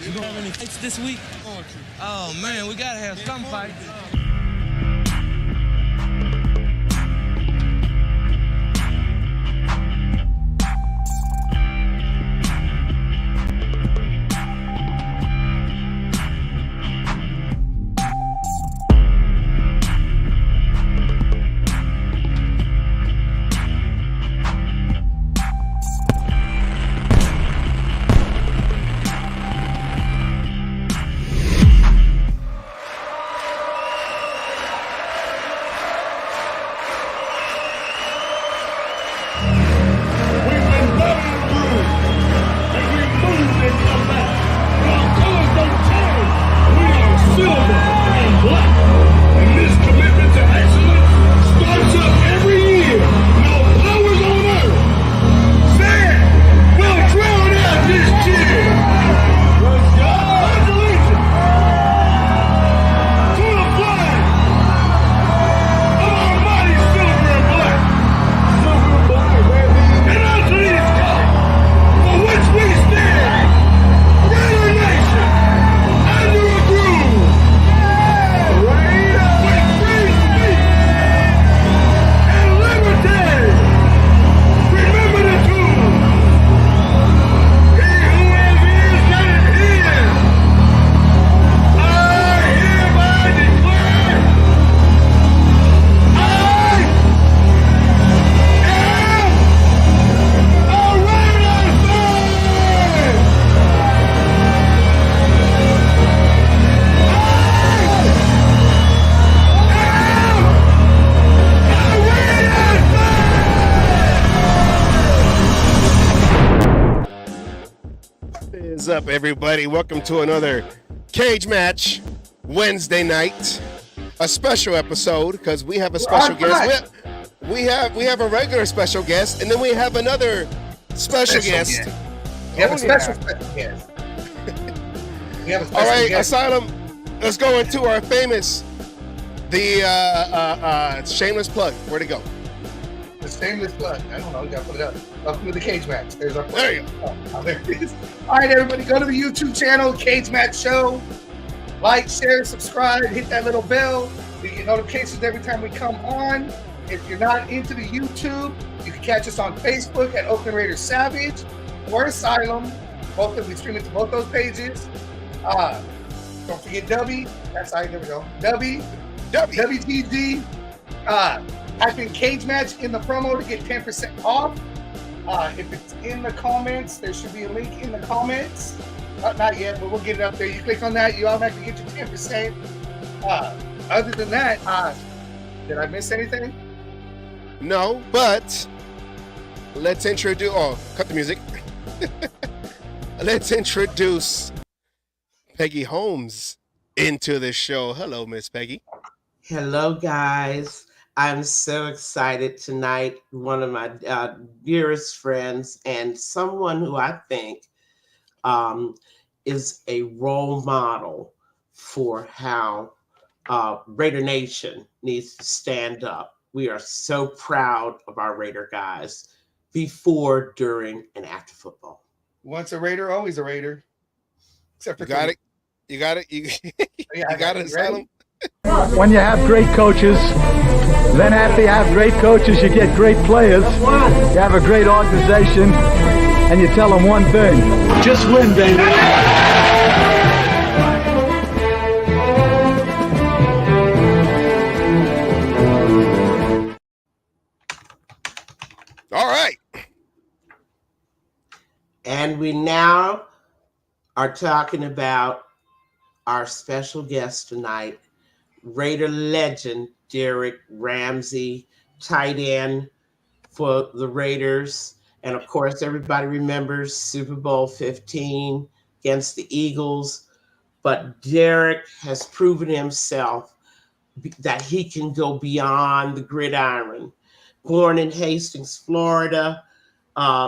You gonna have any fights this week? Oh man, we gotta have some fights. Up, everybody? Welcome to another Cage Match Wednesday night, a special episode because we have a special guest. We have a regular special guest, and then we have another special guest. We have a special guest. All right, Asylum. Let's go into our famous, shameless plug. Where'd it go? The shameless plug. I don't know. You gotta put it up. Welcome to the Cage Match. There's our plug. There you go. Oh, there it is. All right, everybody, go to the YouTube channel, Cage Match Show. Like, share, subscribe, hit that little bell. You get notifications every time we come on. If you're not into the YouTube, you can catch us on Facebook at Oakland Raiders Savage or Asylum. Both of we stream it to both those pages. Don't forget W. That's how there we go. WTG. Type in Cage Match in the promo to get 10% off. If it's in the comments, there should be a link in the comments. Not yet, but we'll get it up there. You click on that, you automatically get your 10%. Other than that, did I miss anything? No, but let's introduce. Oh, cut the music. Let's introduce Peggy Holmes into the show. Hello, Miss Peggy. Hello, guys. I'm so excited tonight. One of my dearest friends and someone who I think is a role model for how Raider Nation needs to stand up. We are so proud of our Raider guys before, during, and after football. Once a Raider, always a Raider. Except for You got it. You got it. You got it, Asylum. When you have great coaches, then after you have great coaches, you get great players. You have a great organization, and you tell them one thing: just win, baby. All right. And we now are talking about our special guest tonight, Raider legend Derek Ramsey, tight end for the Raiders. And of course, everybody remembers Super Bowl 15 against the Eagles. But Derek has proven himself that he can go beyond the gridiron. Born in Hastings, Florida,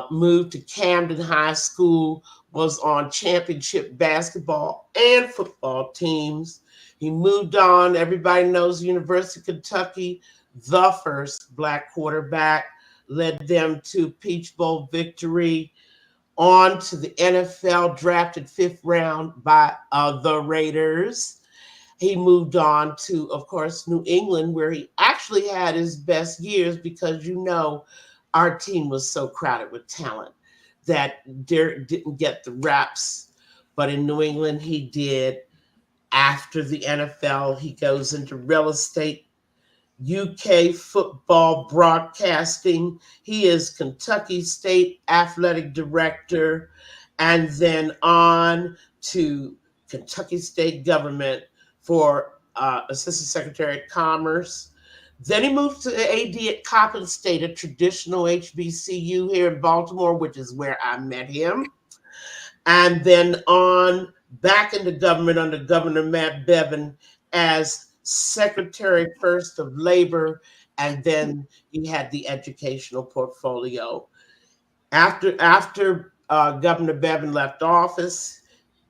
moved to Camden High School, was on championship basketball and football teams. He moved on. Everybody knows University of Kentucky, the first Black quarterback, led them to Peach Bowl victory on to the NFL, drafted 5th round by the Raiders. He moved on to, of course, New England, where he actually had his best years because, our team was so crowded with talent that Derek didn't get the reps. But in New England, he did. After the NFL, he goes into real estate, UK football broadcasting. He is Kentucky State Athletic Director, and then on to Kentucky State Government for Assistant Secretary of Commerce. Then he moved to AD at Coppin State, a traditional HBCU here in Baltimore, which is where I met him. And then on back into government under Governor Matt Bevin as Secretary First of Labor, and then he had the educational portfolio. After Governor Bevin left office,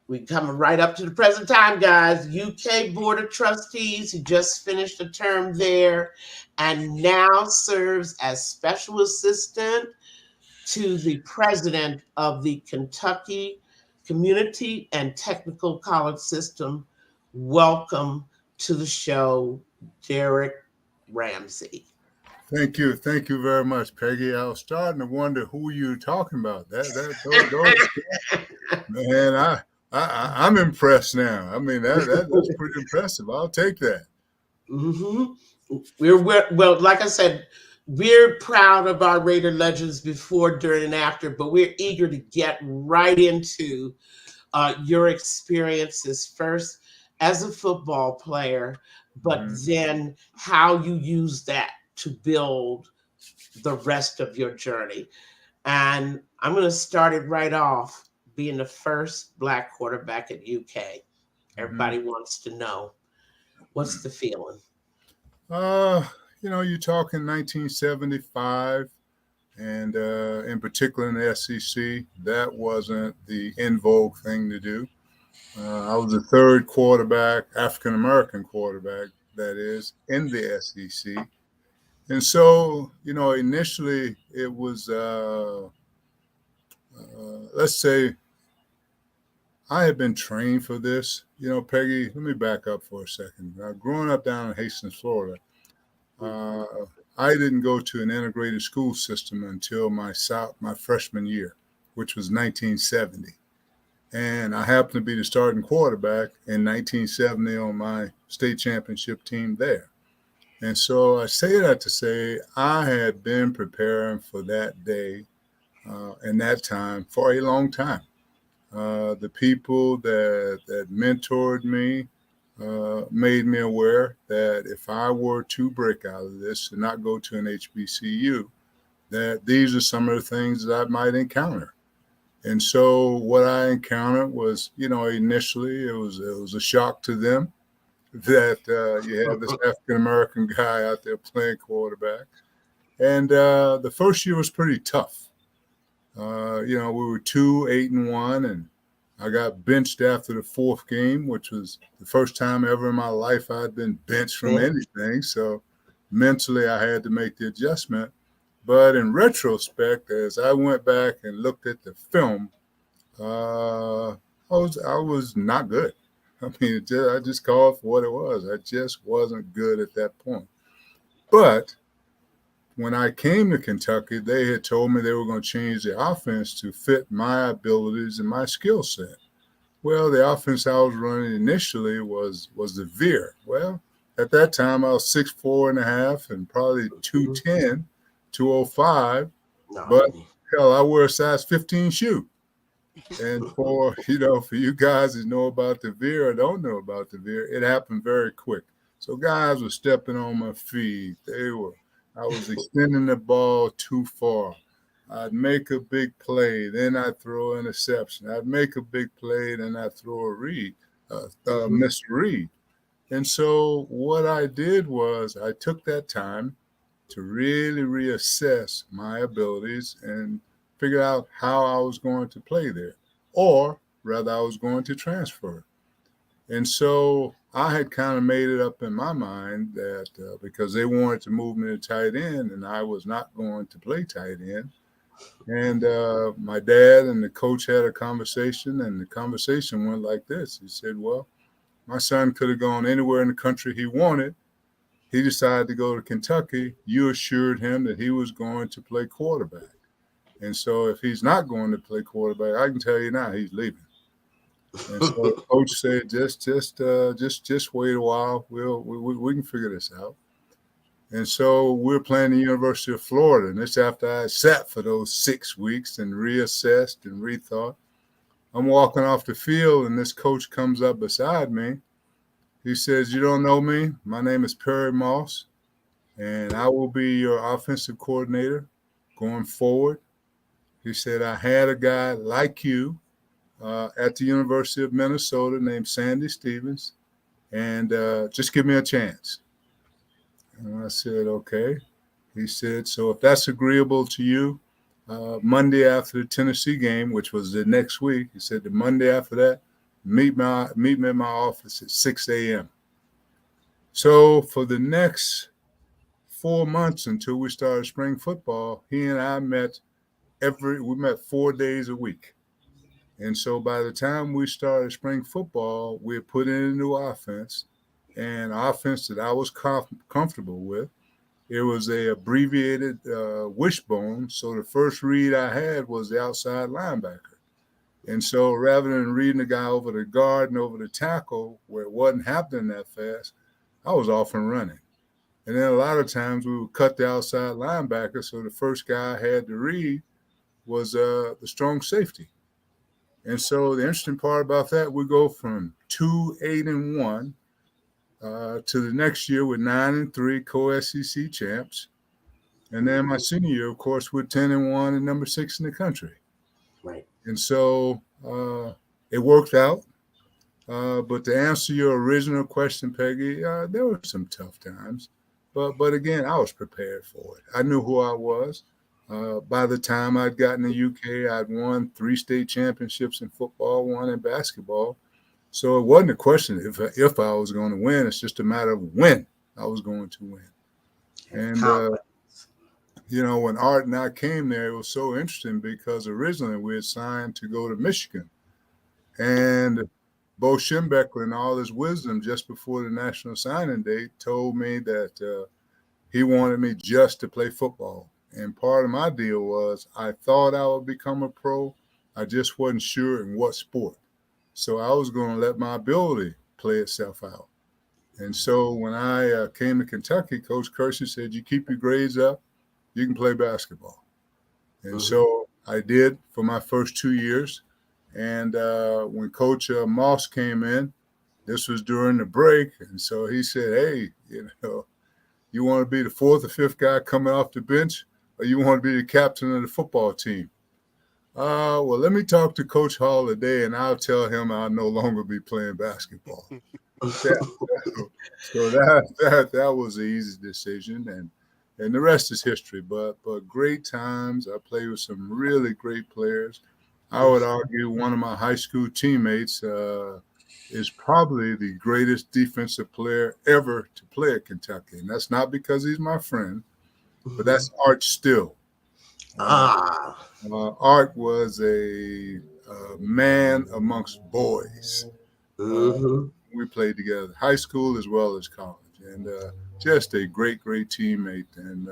we coming right up to the present time, guys. UK Board of Trustees, he just finished a term there, and now serves as special assistant to the president of the Kentucky Community and Technical College System. Welcome to the show, Derek Ramsey. Thank you very much, Peggy. I was starting to wonder who you were talking about. Man, I'm impressed now. I mean, that's pretty impressive. I'll take that. Mm-hmm. Well, like I said, we're proud of our Raider legends before, during, and after, but we're eager to get right into your experiences first as a football player, but then how you use that to build the rest of your journey. And I'm going to start it right off, being the first Black quarterback at UK. Everybody wants to know, what's the feeling? You're talking 1975, and in particular in the SEC, that wasn't the in vogue thing to do. I was the third quarterback, African-American quarterback, that is, in the SEC. And so, initially it was, let's say, I had been trained for this. Peggy, let me back up for a second. Growing up down in Hastings, Florida, I didn't go to an integrated school system until my freshman year, which was 1970. And I happened to be the starting quarterback in 1970 on my state championship team there. And so I say that to say I had been preparing for that day and that time for a long time. The people that mentored me made me aware that if I were to break out of this and not go to an HBCU, that these are some of the things that I might encounter. And so what I encountered was, initially it was a shock to them that you have this African-American guy out there playing quarterback. And the first year was pretty tough. We were 2-8-1, and I got benched after the 4th game, which was the first time ever in my life I'd been benched from anything. So mentally I had to make the adjustment. But in retrospect, as I went back and looked at the film, I was not good. I mean, I just called for what it was. I just wasn't good at that point. But when I came to Kentucky, they had told me they were going to change the offense to fit my abilities and my skill set. Well, the offense I was running initially was the veer. Well, at that time, I was 6'4.5" and probably 210. 205, but hell, I wear a size 15 shoe. And for you guys that know about the veer or don't know about the veer, it happened very quick. So guys were stepping on my feet. I was extending the ball too far. I'd make a big play, then I'd throw an interception. I'd make a big play, then I'd throw a missed read. And so what I did was I took that time to really reassess my abilities and figure out how I was going to play there, or rather I was going to transfer. And so I had kind of made it up in my mind that because they wanted to move me to tight end and I was not going to play tight end, And my dad and the coach had a conversation, and the conversation went like this. He said, well, my son could have gone anywhere in the country he wanted. He decided to go to Kentucky. You assured him that he was going to play quarterback. And so if he's not going to play quarterback, I can tell you now he's leaving. And so the coach said, just wait a while. We can figure this out. And so we're playing the University of Florida. And this after I sat for those 6 weeks and reassessed and rethought. I'm walking off the field, and this coach comes up beside me. He says, you don't know me. My name is Perry Moss, and I will be your offensive coordinator going forward. He said, I had a guy like you at the University of Minnesota named Sandy Stevens, and just give me a chance. And I said, okay. He said, so if that's agreeable to you, Monday after the Tennessee game, which was the next week, he said the Monday after that, meet me in my office at 6 a.m. So for the next 4 months until we started spring football, he and I met 4 days a week. And so by the time we started spring football, we had put in a new offense, and offense that I was comfortable with. It was a abbreviated wishbone. So the first read I had was the outside linebacker. And so rather than reading the guy over the guard and over the tackle where it wasn't happening that fast, I was off and running. And then a lot of times we would cut the outside linebacker. So the first guy I had to read was the strong safety. And so the interesting part about that, we go from 2-8-1 to the next year with 9-3 co-SEC champs. And then my senior year, of course, with 10-1 and number 6 in the country. Right. And so it worked out. But to answer your original question, Peggy, there were some tough times. But again, I was prepared for it. I knew who I was. By the time I'd gotten to UK, I'd won 3 state championships in football, 1 in basketball. So it wasn't a question if I was going to win. It's just a matter of when I was going to win. And, when Art and I came there, it was so interesting because originally we had signed to go to Michigan. And Bo Schembechler, in all his wisdom, just before the national signing date, told me that he wanted me just to play football. And part of my deal was I thought I would become a pro. I just wasn't sure in what sport. So I was going to let my ability play itself out. And so when I came to Kentucky, Coach Kersey said, you keep your grades up, you can play basketball. And so I did for my first 2 years. And when Coach Moss came in, this was during the break. And so he said, hey, you want to be the 4th or 5th guy coming off the bench, or you want to be the captain of the football team? Well, let me talk to Coach Hall today, and I'll tell him I'll no longer be playing basketball. So that was an easy decision, and the rest is history. But great times. I played with some really great players. I would argue one of my high school teammates is probably the greatest defensive player ever to play at Kentucky, and that's not because he's my friend, but that's Art Still. Art was a man amongst boys. We played together, high school as well as college, and just a great teammate. And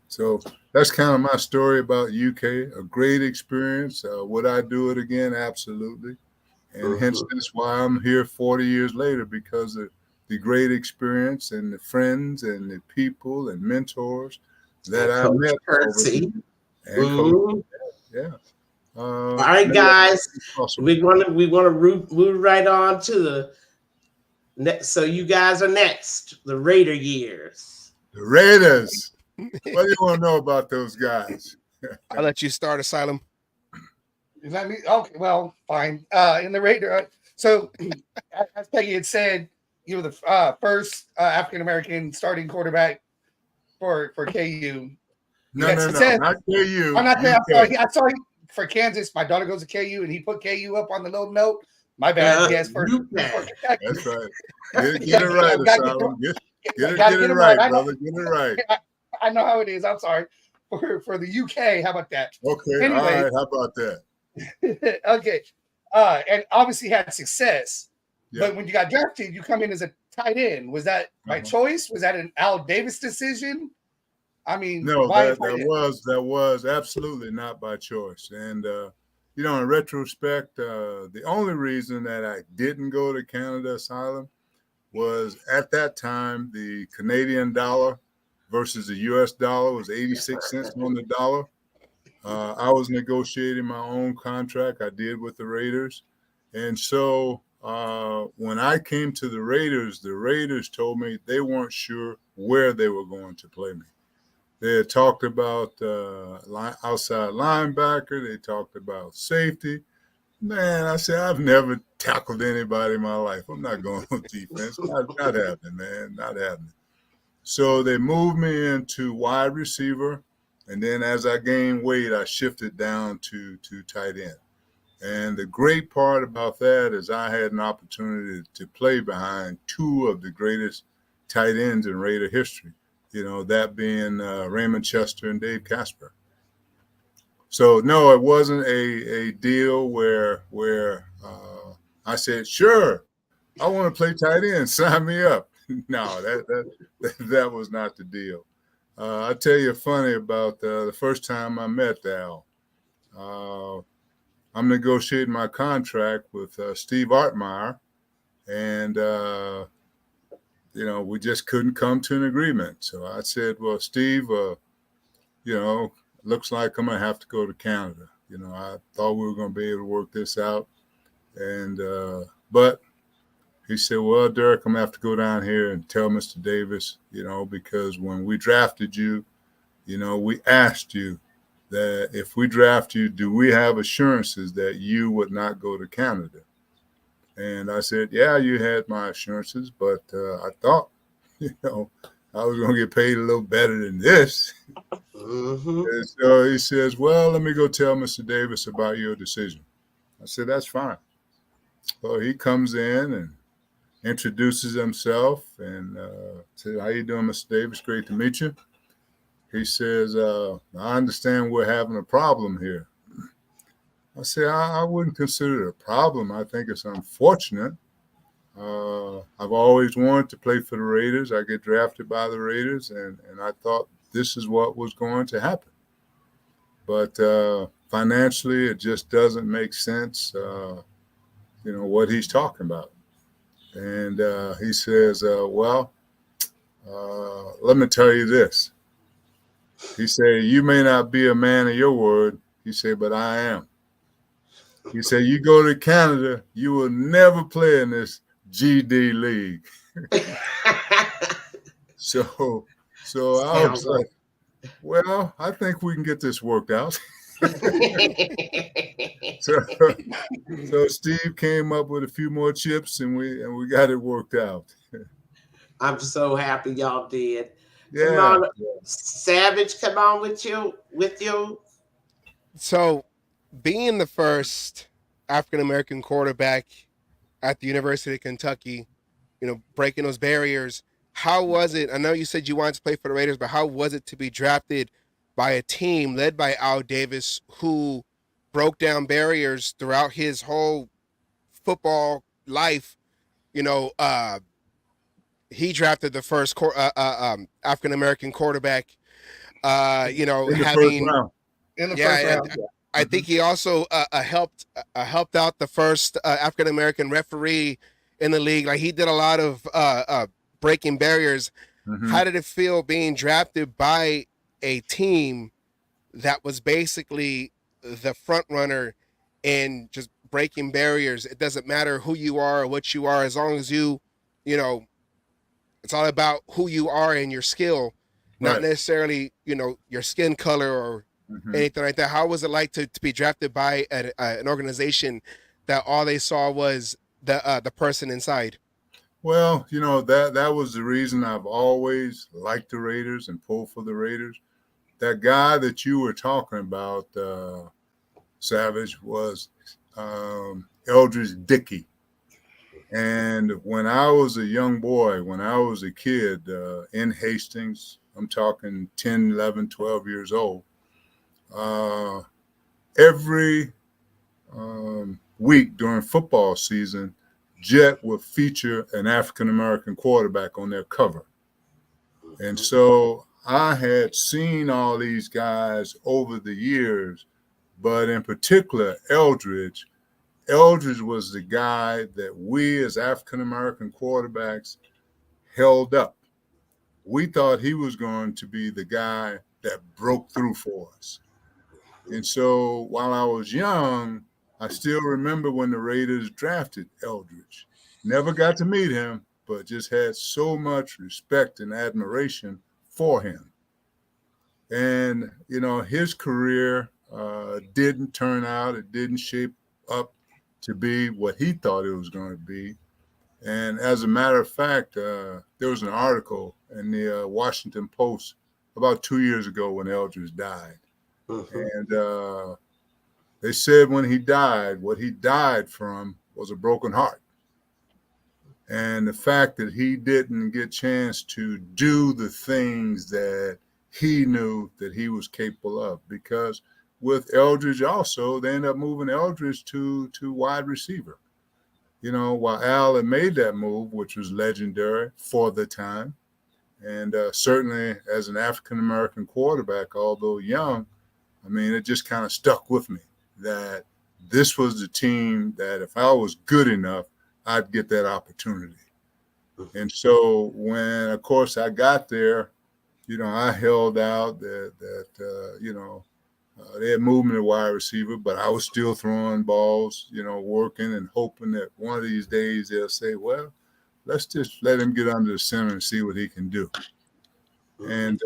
so that's kind of my story about UK. A great experience. Would I do it again? Absolutely. And hence that's why I'm here 40 years later, because of the great experience and the friends and the people and mentors that I met. All right, guys, we want to move right on to the next. So you guys are next. The Raider years. The Raiders. What do you want to know about those guys? I'll let you start, Asylum. Is that me? Okay, well, fine. In the Raider, so as Peggy had said, you were the first African American starting quarterback for KU. No, not KU. I'm sorry. For Kansas, my daughter goes to KU, and he put KU up on the little note. My bad. Yes, that's right. Get it right, Asylum. Get it right, brother. Get it right. I know how it is. I'm sorry. for the UK. How about that? Okay, Anyway. all right. How about that? Okay. And obviously had success. Yeah. But when you got drafted, you come in as a tight end. Was that by choice? Was that an Al Davis decision? I mean, no, that was absolutely not by choice. And you know, in retrospect, the only reason that I didn't go to Canada Asylum was at that time the Canadian dollar versus the U.S. dollar was 86 cents on the dollar. I was negotiating my own contract. I did with the Raiders. And so when I came to the Raiders told me they weren't sure where they were going to play me. They had talked about outside linebacker. They talked about safety. Man, I said, I've never tackled anybody in my life. I'm not going on defense. Not happening, man. Not happening. So they moved me into wide receiver. And then as I gained weight, I shifted down to tight end. And the great part about that is I had an opportunity to play behind two of the greatest tight ends in Raider history, you know, that being Raymond Chester and Dave Casper. So, no, it wasn't a deal where I said, sure, I want to play tight end, sign me up. No, that was not the deal. I'll tell you funny about the first time I met Al. I'm negotiating my contract with Steve Artmeyer, and, you know, we just couldn't come to an agreement. So I said, well, Steve, you know, looks like I'm going to have to go to Canada. You know, I thought we were going to be able to work this out. And but he said, well, Derek, I'm going to have to go down here and tell Mr. Davis, you know, because when we drafted you, you know, we asked you that if we draft you, do we have assurances that you would not go to Canada? And I said, yeah, you had my assurances, but I thought, you know, I was going to get paid a little better than this. Mm-hmm. And so he says, well, let me go tell Mr. Davis about your decision. I said, that's fine. So he comes in and introduces himself and said, how you doing, Mr. Davis? Great to meet you. He says, I understand we're having a problem here. I said, I wouldn't consider it a problem. I think it's unfortunate. I've always wanted to play for the Raiders. I get drafted by the Raiders, and I thought this is what was going to happen. But financially, it just doesn't make sense, you know, what he's talking about. And he says, well, let me tell you this. He said, you may not be a man of your word. He said, but I am. He said, you go to Canada, you will never play in this GD league. So I was like, well, I think we can get this worked out. So Steve came up with a few more chips and we got it worked out. I'm so happy y'all did. Yeah. Come on, Savage, come on with you. So, being the first African-American quarterback at the University of Kentucky, you know, breaking those barriers, how was it? I know you said you wanted to play for the Raiders, but how was it to be drafted by a team led by Al Davis, who broke down barriers throughout his whole football life? You know, he drafted the first African-American quarterback, you know, in the having first round. In the first round. I think he also helped out the first African-American referee in the league. Like, he did a lot of breaking barriers. Mm-hmm. How did it feel being drafted by a team that was basically the front runner in just breaking barriers? It doesn't matter who you are or what you are, as long as you know, it's all about who you are and your skill, not Right. necessarily, you know, your skin color or anything like that. How was it like to be drafted by an organization that all they saw was the person inside? Well, you know, that was the reason I've always liked the Raiders and pulled for the Raiders. That guy that you were talking about, Savage, was Eldridge Dickey. And when I was a young boy, when I was a kid in Hastings, I'm talking 10, 11, 12 years old, Uh, every week during football season, Jet would feature an African-American quarterback on their cover. And so I had seen all these guys over the years, but in particular, Eldridge. Eldridge was the guy that we as African-American quarterbacks held up. We thought he was going to be the guy that broke through for us. And so while I was young, I still remember when the Raiders drafted Eldridge. Never got to meet him, but just had so much respect and admiration for him. And, his career didn't turn out, it didn't shape up to be what he thought it was going to be. And as a matter of fact, there was an article in the Washington Post about 2 years ago when Eldridge died. And they said when he died, what he died from was a broken heart. And the fact that he didn't get a chance to do the things that he knew that he was capable of. Because with Eldridge also, they ended up moving Eldridge to wide receiver. While Al had made that move, which was legendary for the time. And certainly as an African-American quarterback, although young, it just kind of stuck with me that this was the team that if I was good enough, I'd get that opportunity. And so when, of course, I got there, I held out that they had moved me to wide receiver, but I was still throwing balls, working and hoping that one of these days they'll say, well, let's just let him get under the center and see what he can do. And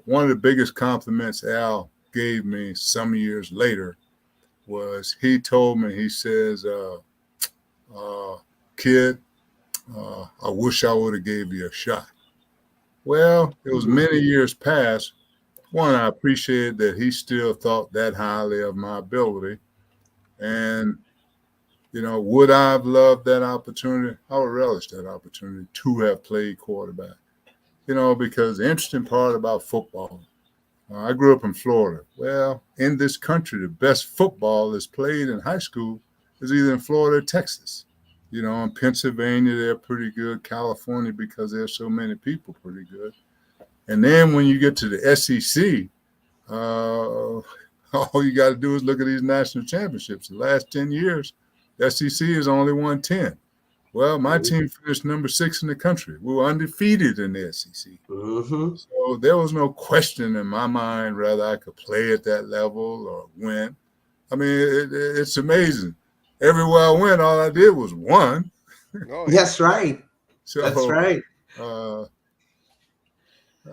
one of the biggest compliments Al gave me some years later was he told me, he says, kid, I wish I would have gave you a shot. Well, it was many years past. One, I appreciated that he still thought that highly of my ability. And, would I have loved that opportunity? I would relish that opportunity to have played quarterback. Because the interesting part about football, I grew up in Florida. Well, in this country, the best football is played in high school is either in Florida or Texas. In Pennsylvania, they're pretty good. California, because there's so many people, pretty good. And then when you get to the SEC, all you got to do is look at these national championships. The last 10 years, the SEC has only won 10. Well, my team finished number 6 in the country. We were undefeated in the SEC. So there was no question in my mind whether I could play at that level or win. It's amazing. Everywhere I went, all I did was won. That's right. So, that's right.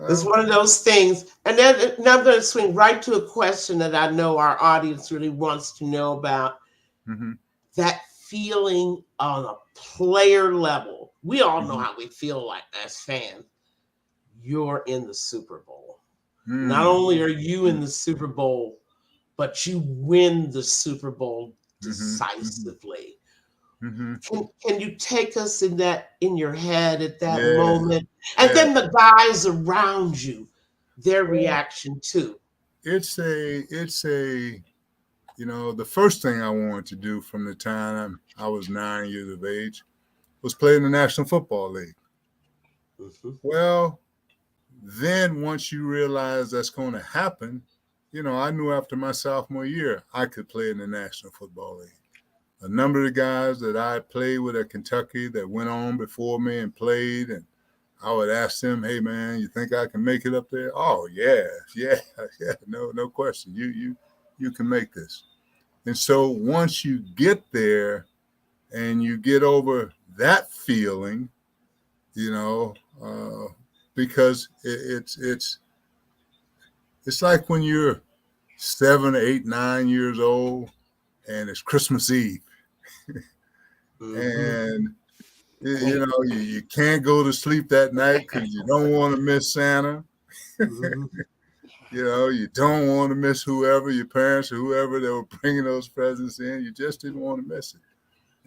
It's one of those things. And then now I'm going to swing right to a question that I know our audience really wants to know about. That feeling on a player level. We all know how we feel like as fans. You're in the Super Bowl. Not only are you in the Super Bowl, but you win the Super Bowl decisively. Can you take us in your head at that moment? And then the guys around you, their reaction too. It's a the first thing I wanted to do from the time I was 9 years of age was play in the National Football League. Well, then once you realize that's going to happen, I knew after my sophomore year I could play in the National Football League. A number of the guys that I played with at Kentucky that went on before me and played, and I would ask them, hey, man, you think I can make it up there? Oh, yeah, no question. You can make this. And so once you get there and you get over that feeling, because it's like when you're 7, 8, 9 years old and it's Christmas Eve. And you can't go to sleep that night because you don't want to miss Santa. You don't want to miss whoever, your parents or whoever that were bringing those presents in. You just didn't want to miss it.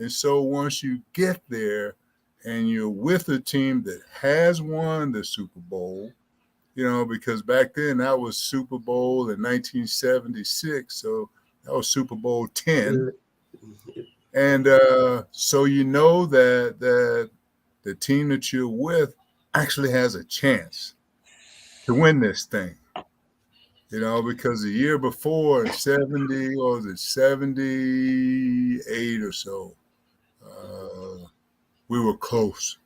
And so once you get there and you're with a team that has won the Super Bowl, because back then that was Super Bowl in 1976. So that was Super Bowl 10. And so that the team that you're with actually has a chance to win this thing. Because the year before, 70, or was it 78 or so, we were close.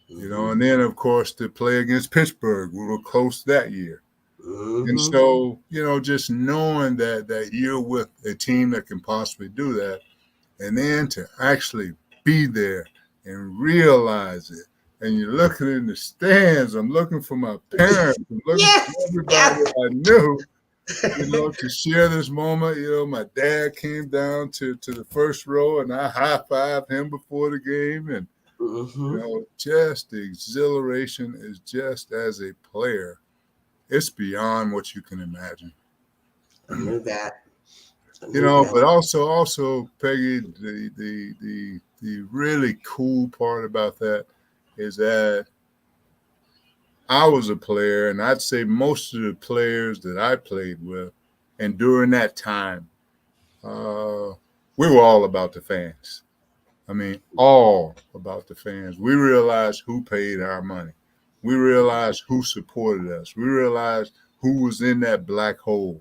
And then, of course, to play against Pittsburgh, we were close that year. And so, just knowing that you're with a team that can possibly do that, and then to actually be there and realize it. And you're looking in the stands. I'm looking for my parents. I'm looking for everybody I knew, to share this moment. My dad came down to the first row, and I high-fived him before the game. And, just the exhilaration is just as a player. It's beyond what you can imagine. I knew that. But also, Peggy, the really cool part about that is that I was a player, and I'd say most of the players that I played with, and during that time, we were all about the fans. I mean, all about the fans. We realized who paid our money. We realized who supported us. We realized who was in that black hole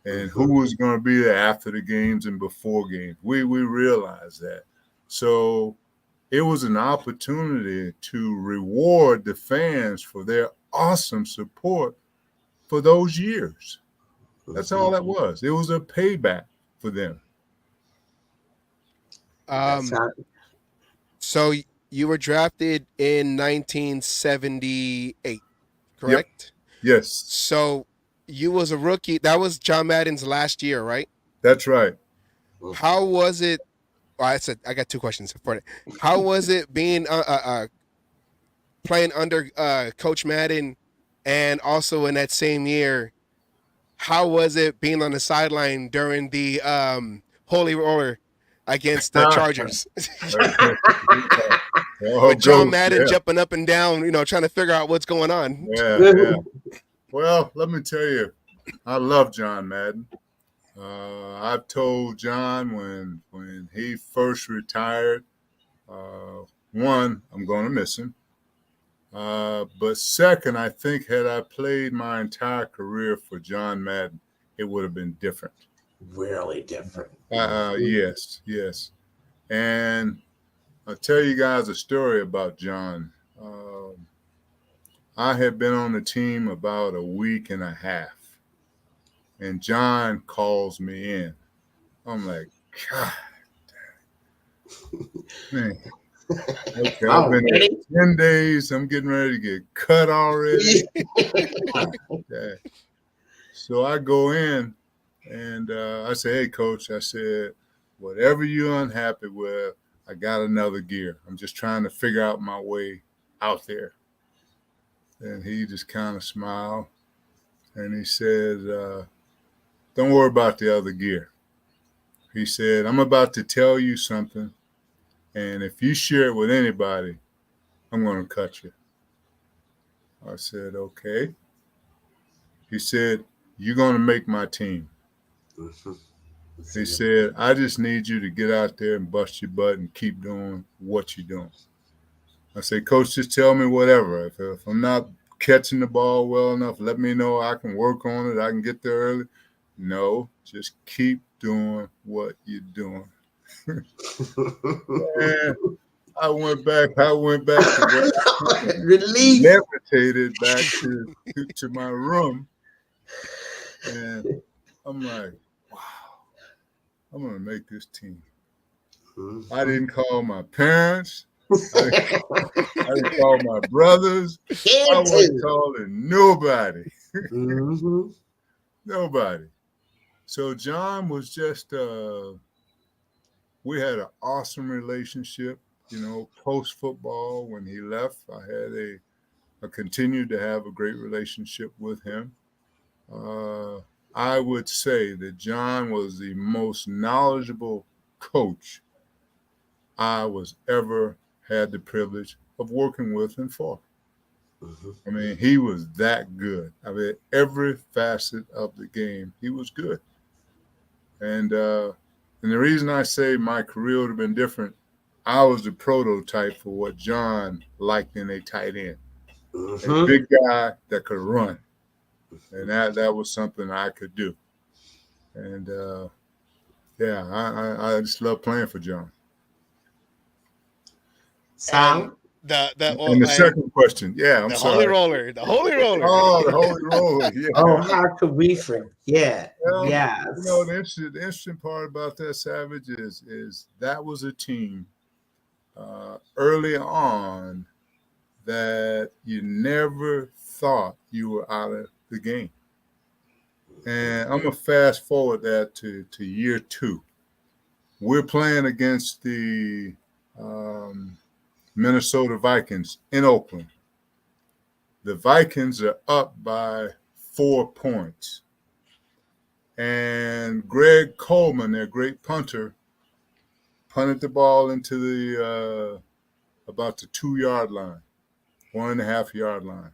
and who was going to be there after the games and before games. We realized that. So it was an opportunity to reward the fans for their awesome support for those years. That's all that was. It was a payback for them. So you were drafted in 1978, correct? Yep. Yes. So you was a rookie. That was John Madden's last year, right? That's right. How was it? I got two questions for it. How was it being playing under Coach Madden, and also in that same year, how was it being on the sideline during the Holy Roller against the Chargers? With John Madden jumping up and down, trying to figure out what's going on. Yeah. Well, let me tell you, I love John Madden. I've told John when he first retired, one, I'm going to miss him. But second, I think had I played my entire career for John Madden, it would have been different. Really different. Yes. And I'll tell you guys a story about John. I had been on the team about a week and a half, and John calls me in. I'm like, God, man. Okay, I've been there 10 days. I'm getting ready to get cut already. Okay. So I go in, and I say, hey, Coach, I said, whatever you're unhappy with, I got another gear. I'm just trying to figure out my way out there. And he just kind of smiled, and he said, don't worry about the other gear. He said, I'm about to tell you something, and if you share it with anybody, I'm going to cut you. I said, okay. He said, you're going to make my team. He said, I just need you to get out there and bust your butt and keep doing what you're doing. I said, Coach, just tell me whatever. If I'm not catching the ball well enough, let me know. I can work on it. I can get there early. No, just keep doing what you're doing. And I went back to Relief. levitated back to my room. And I'm like, wow, I'm going to make this team. I didn't call my parents. I didn't call my brothers. I wasn't calling nobody. Nobody. So John was just, we had an awesome relationship, post-football. When he left, I continued to have a great relationship with him. I would say that John was the most knowledgeable coach I was ever had the privilege of working with and for. I mean, he was that good. I mean, every facet of the game, he was good. And the reason I say my career would have been different, I was the prototype for what John liked in a tight end. A big guy that could run. And that was something I could do. And I just love playing for John. And And the second question, I'm the sorry. Holy Roller, the Holy Roller. Oh, the Holy Roller, yeah. Oh, how could we forget? Well, Yes. You know, the interesting part about that, Savage, is that was a team early on that you never thought you were out of the game. And I'm going to fast forward that to year 2. We're playing against the Minnesota Vikings in Oakland. The Vikings are up by 4 points. And Greg Coleman, their great punter, punted the ball into the about the 2-yard line, 1.5-yard line.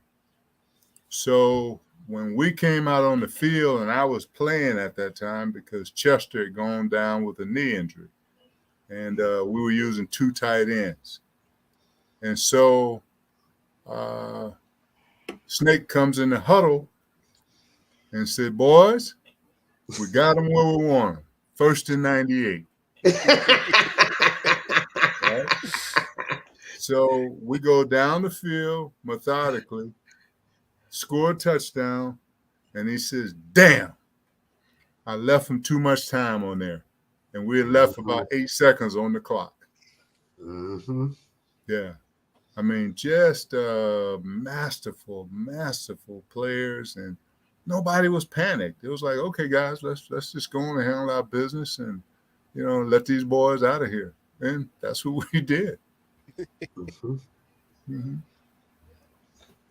So when we came out on the field, and I was playing at that time because Chester had gone down with a knee injury, and we were using 2 tight ends. And so Snake comes in the huddle and said, "Boys, we got them where we want them. 1st and 98. Right? So we go down the field methodically, score a touchdown, and he says, "Damn, I left him too much time on there." And we had left about 8 seconds on the clock. Yeah. I mean, just masterful players, and nobody was panicked. It was like, okay, guys, let's just go on and handle our business and, let these boys out of here. And that's what we did.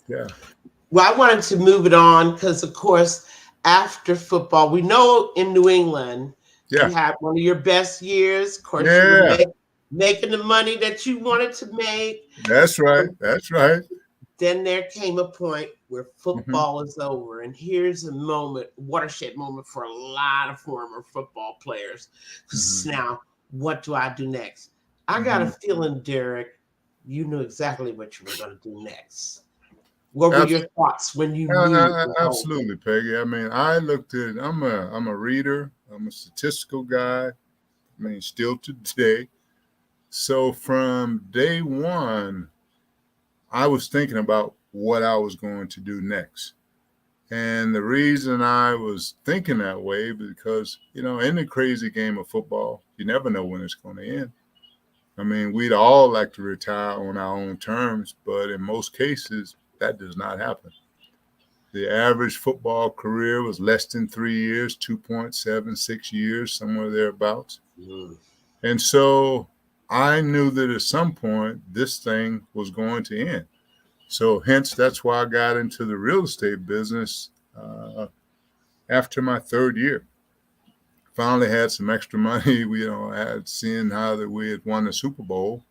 Yeah. Well, I wanted to move it on because, of course, after football, we know in New England, you had one of your best years. Of course, you were making the money that you wanted to make. That's right. Then there came a point where football is over. And here's a watershed moment for a lot of former football players. Now, what do I do next? I got a feeling, Derek, you knew exactly what you were going to do next. What were your thoughts when you knew? Absolutely, Peggy. I mean, I'm a reader. I'm a statistical guy. I mean, still today. So from day one, I was thinking about what I was going to do next. And the reason I was thinking that way, because, in the crazy game of football, you never know when it's going to end. I mean, we'd all like to retire on our own terms, but in most cases, that does not happen. The average football career was less than 3 years, 2.76 years, somewhere thereabouts. And so I knew that at some point this thing was going to end. So hence, that's why I got into the real estate business after my 3rd year. Finally had some extra money. I had seen how that we had won the Super Bowl.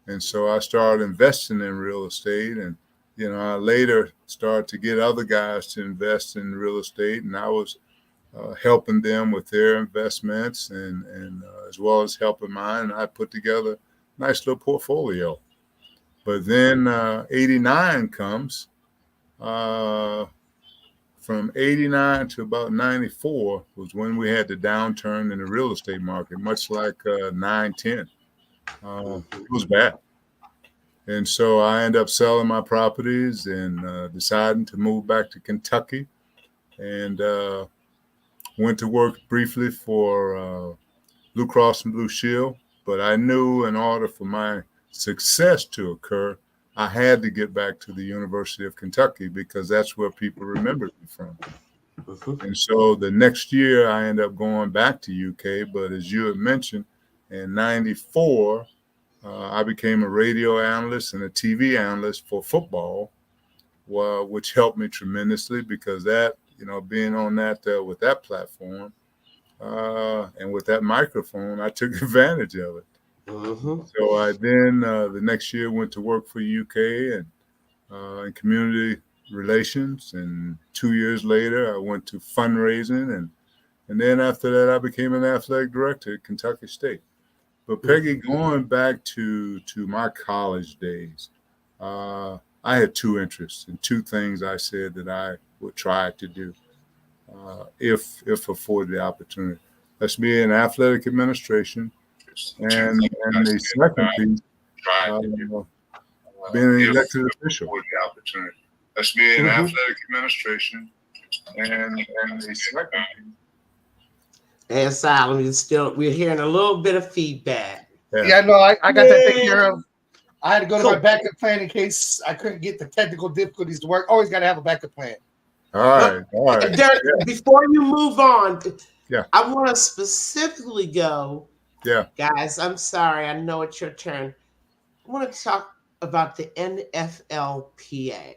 And so I started investing in real estate. And, I later started to get other guys to invest in real estate. And I was helping them with their investments and as well as helping mine. And I put together a nice little portfolio. But then 89 comes. From 89 to about 94 was when we had the downturn in the real estate market, much like 9-10. It was bad. And so I ended up selling my properties and deciding to move back to Kentucky and went to work briefly for Blue Cross and Blue Shield. But I knew in order for my success to occur, I had to get back to the University of Kentucky because that's where people remembered me from. And so the next year I ended up going back to UK. But as you had mentioned, in 94, I became a radio analyst and a TV analyst for football, which helped me tremendously because that, being on that with that platform and with that microphone, I took advantage of it. So I then the next year went to work for UK and in community relations, and 2 years later, I went to fundraising, and then after that, I became an athletic director at Kentucky State. But Peggy, going back to my college days, I had two interests and two things I said that I would try to do if afforded the opportunity. That's be in athletic administration, and the second piece, being an elected official. That's be in athletic administration, and the second piece. And Solomon, we're hearing a little bit of feedback. Yeah, no, I got that taken care of. I had to go to my backup plan in case I couldn't get the technical difficulties to work. Always got to have a backup plan. All right. Derek, before you move on, yeah, I want to specifically go. Yeah, guys, I'm sorry. I know it's your turn. I want to talk about the NFLPA,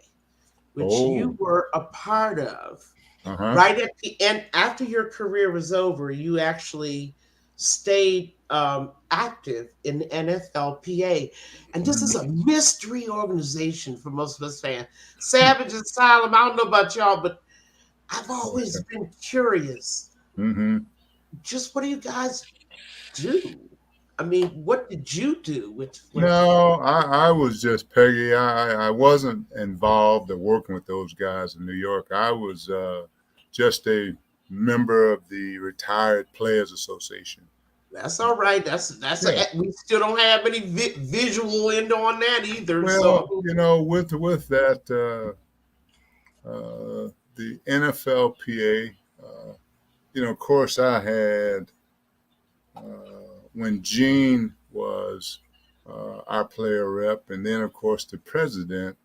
which you were a part of. Right at the end, after your career was over, you actually stayed active in the NFLPA. And this is a mystery organization for most of us fans. Savage Asylum, I don't know about y'all, but I've always been curious. Just what do you guys do? I mean, what did you do? No, I was just Peggy. I wasn't involved or working with those guys in New York. I was just a member of the Retired Players Association. That's all right. We still don't have any visual end on that either. Well, with that, the NFLPA, of course, I had when Gene was our player rep, and then of course the president.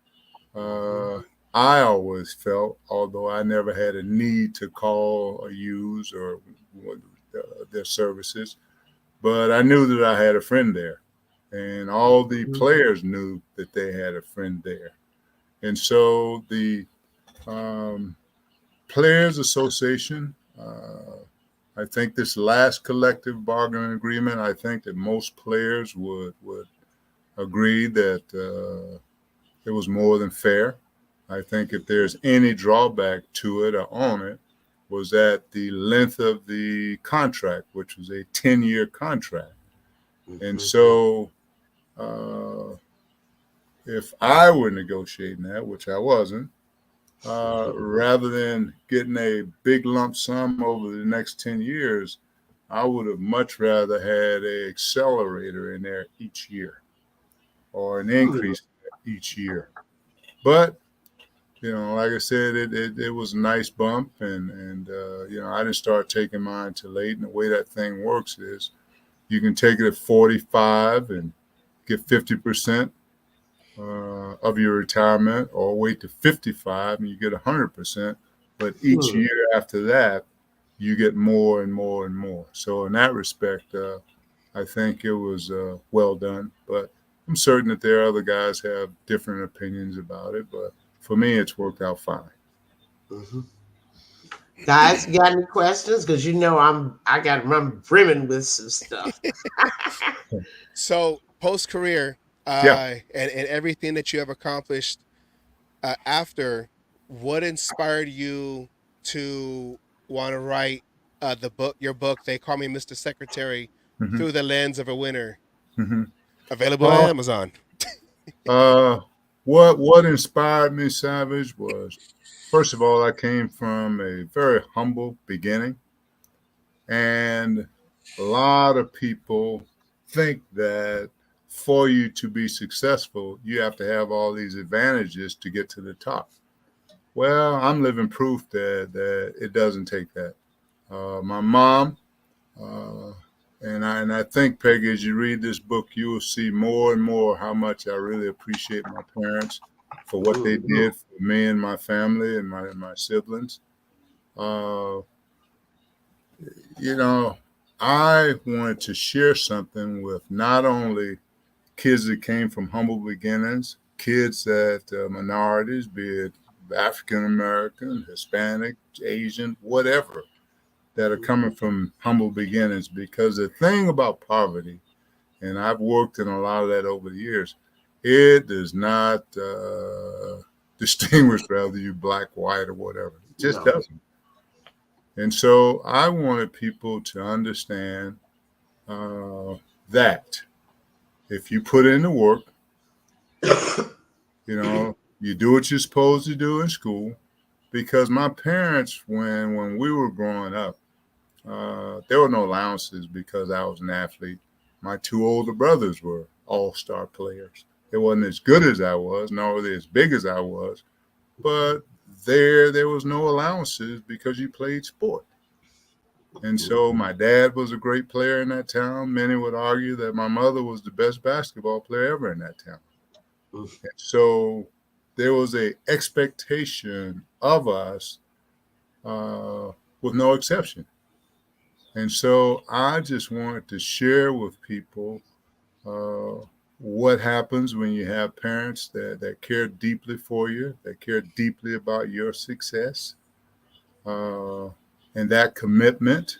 I always felt, although I never had a need to call or use or their services, but I knew that I had a friend there, and all the players knew that they had a friend there. And so the Players Association, I think this last collective bargaining agreement, I think that most players would agree that it was more than fair. I think if there's any drawback to it or on it, was that the length of the contract, which was a 10-year contract. And so if I were negotiating that, which I wasn't, rather than getting a big lump sum over the next 10 years, I would have much rather had an accelerator in there each year or an increase each year. But like I said, it was a nice bump, and I didn't start taking mine until late. And the way that thing works is, you can take it at 45 and get 50% of your retirement, or wait to 55 and you get 100%. But each year after that, you get more and more and more. So in that respect, I think it was well done. But I'm certain that there are other guys who have different opinions about it. But for me, it's worked out fine. Guys, you got any questions? Because I'm brimming with some stuff. So post-career, and everything that you have accomplished after, what inspired you to want to write your book, They Call Me Mr. Secretary, Through the Lens of a Winner? Available on Amazon. What inspired me, Savage, was, first of all, I came from a very humble beginning, and a lot of people think that for you to be successful, you have to have all these advantages to get to the top. Well, I'm living proof that it doesn't take that. My mom, and I think, Peggy, as you read this book, you will see more and more how much I really appreciate my parents for what they did for me and my family and my siblings. I wanted to share something with not only kids that came from humble beginnings, kids that minorities, be it African American, Hispanic, Asian, whatever, that are coming from humble beginnings. Because the thing about poverty, and I've worked in a lot of that over the years, It does not distinguish whether you black, white, or whatever. It just doesn't. And so I wanted people to understand that if you put in the work, you do what you're supposed to do in school. Because my parents, when we were growing up, there were no allowances because I was an athlete. My two older brothers were all-star players. They wasn't as good as I was, nor were they as big as I was, but there was no allowances because you played sport. And so my dad was a great player in that town. Many would argue that my mother was the best basketball player ever in that town. And so there was an expectation of us with no exception. And so I just wanted to share with people what happens when you have parents that care deeply for you, that care deeply about your success, and that commitment.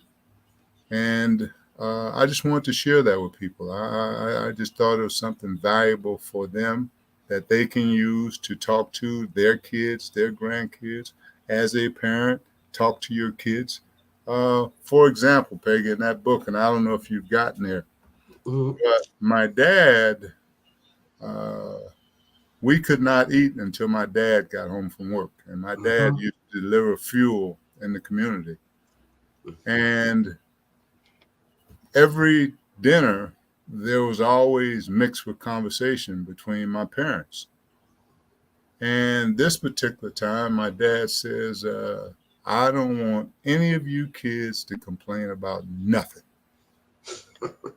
And I just wanted to share that with people. I just thought it was something valuable for them that they can use to talk to their kids, their grandkids. As a parent, talk to your kids. For example, Peggy, in that book, and I don't know if you've gotten there, but my dad, we could not eat until my dad got home from work. And my dad used to deliver fuel in the community. And every dinner, there was always mixed with conversation between my parents. And this particular time, my dad says, I don't want any of you kids to complain about nothing.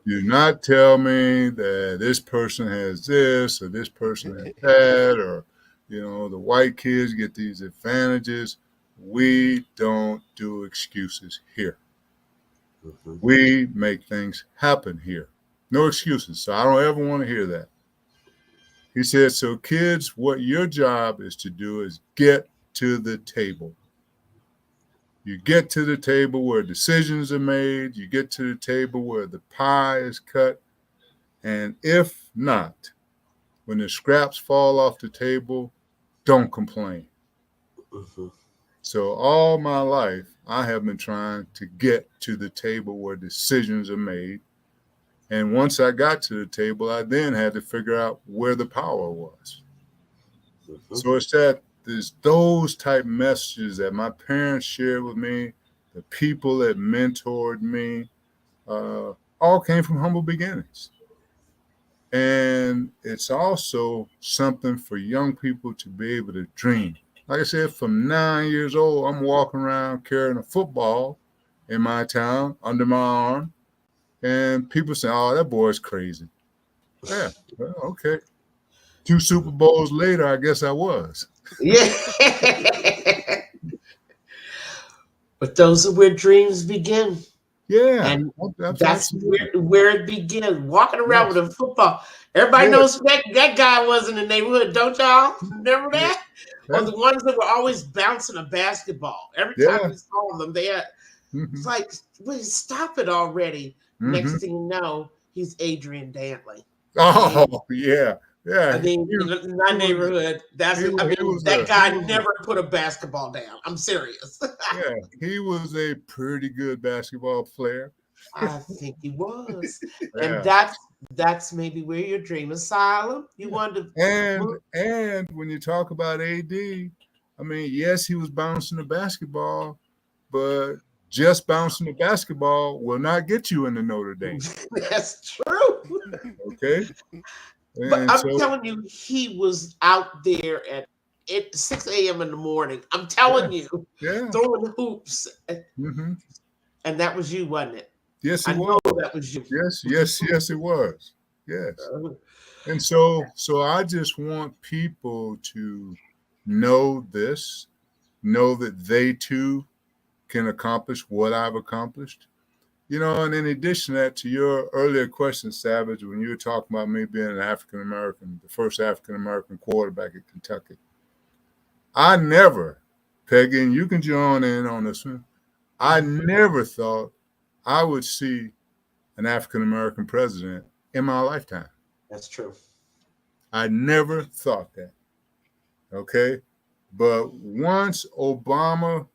Do not tell me that this person has this or this person has that, or, the white kids get these advantages. We don't do excuses here. We make things happen here. No excuses. So I don't ever want to hear that. He said, so kids, what your job is to do is get to the table. You get to the table where decisions are made. You get to the table where the pie is cut. And if not, when the scraps fall off the table, don't complain. So all my life, I have been trying to get to the table where decisions are made. And once I got to the table, I then had to figure out where the power was. So it's there's those type messages that my parents shared with me, the people that mentored me, all came from humble beginnings. And it's also something for young people to be able to dream. Like I said, from 9 years old, I'm walking around carrying a football in my town under my arm. And people say, oh, that boy's crazy. Yeah, well, okay. 2 Super Bowls later, I guess I was. Yeah. But those are where dreams begin. Yeah. And that's where it begins. Walking around with a football. Everybody knows that guy was in the neighborhood, don't y'all? Remember that? Or the ones that were always bouncing a basketball. Every time we saw them, they had, it's like, wait, stop it already. Next thing you know, he's Adrian Dantley. Oh, yeah. Yeah. I mean, in my neighborhood, that guy never put a basketball down. I'm serious. Yeah, he was a pretty good basketball player. I think he was. And that's maybe where your dream asylum. You wanted to and when you talk about AD, I mean, yes, he was bouncing the basketball, but just bouncing the basketball will not get you into Notre Dame. That's true. Okay. But I'm telling you, he was out there at 6 a.m. in the morning. I'm telling you, throwing hoops. And that was you, wasn't it? Yes, it was. I know that was you. Yes, it was. Yes. And so I just want people to know this, know that they too can accomplish what I've accomplished. And in addition to that, to your earlier question, Savage, when you were talking about me being an African-American, the first African-American quarterback at Kentucky, I never, Peggy, and you can join in on this one, I never thought I would see an African-American president in my lifetime. That's true. I never thought that. Okay. But once Obama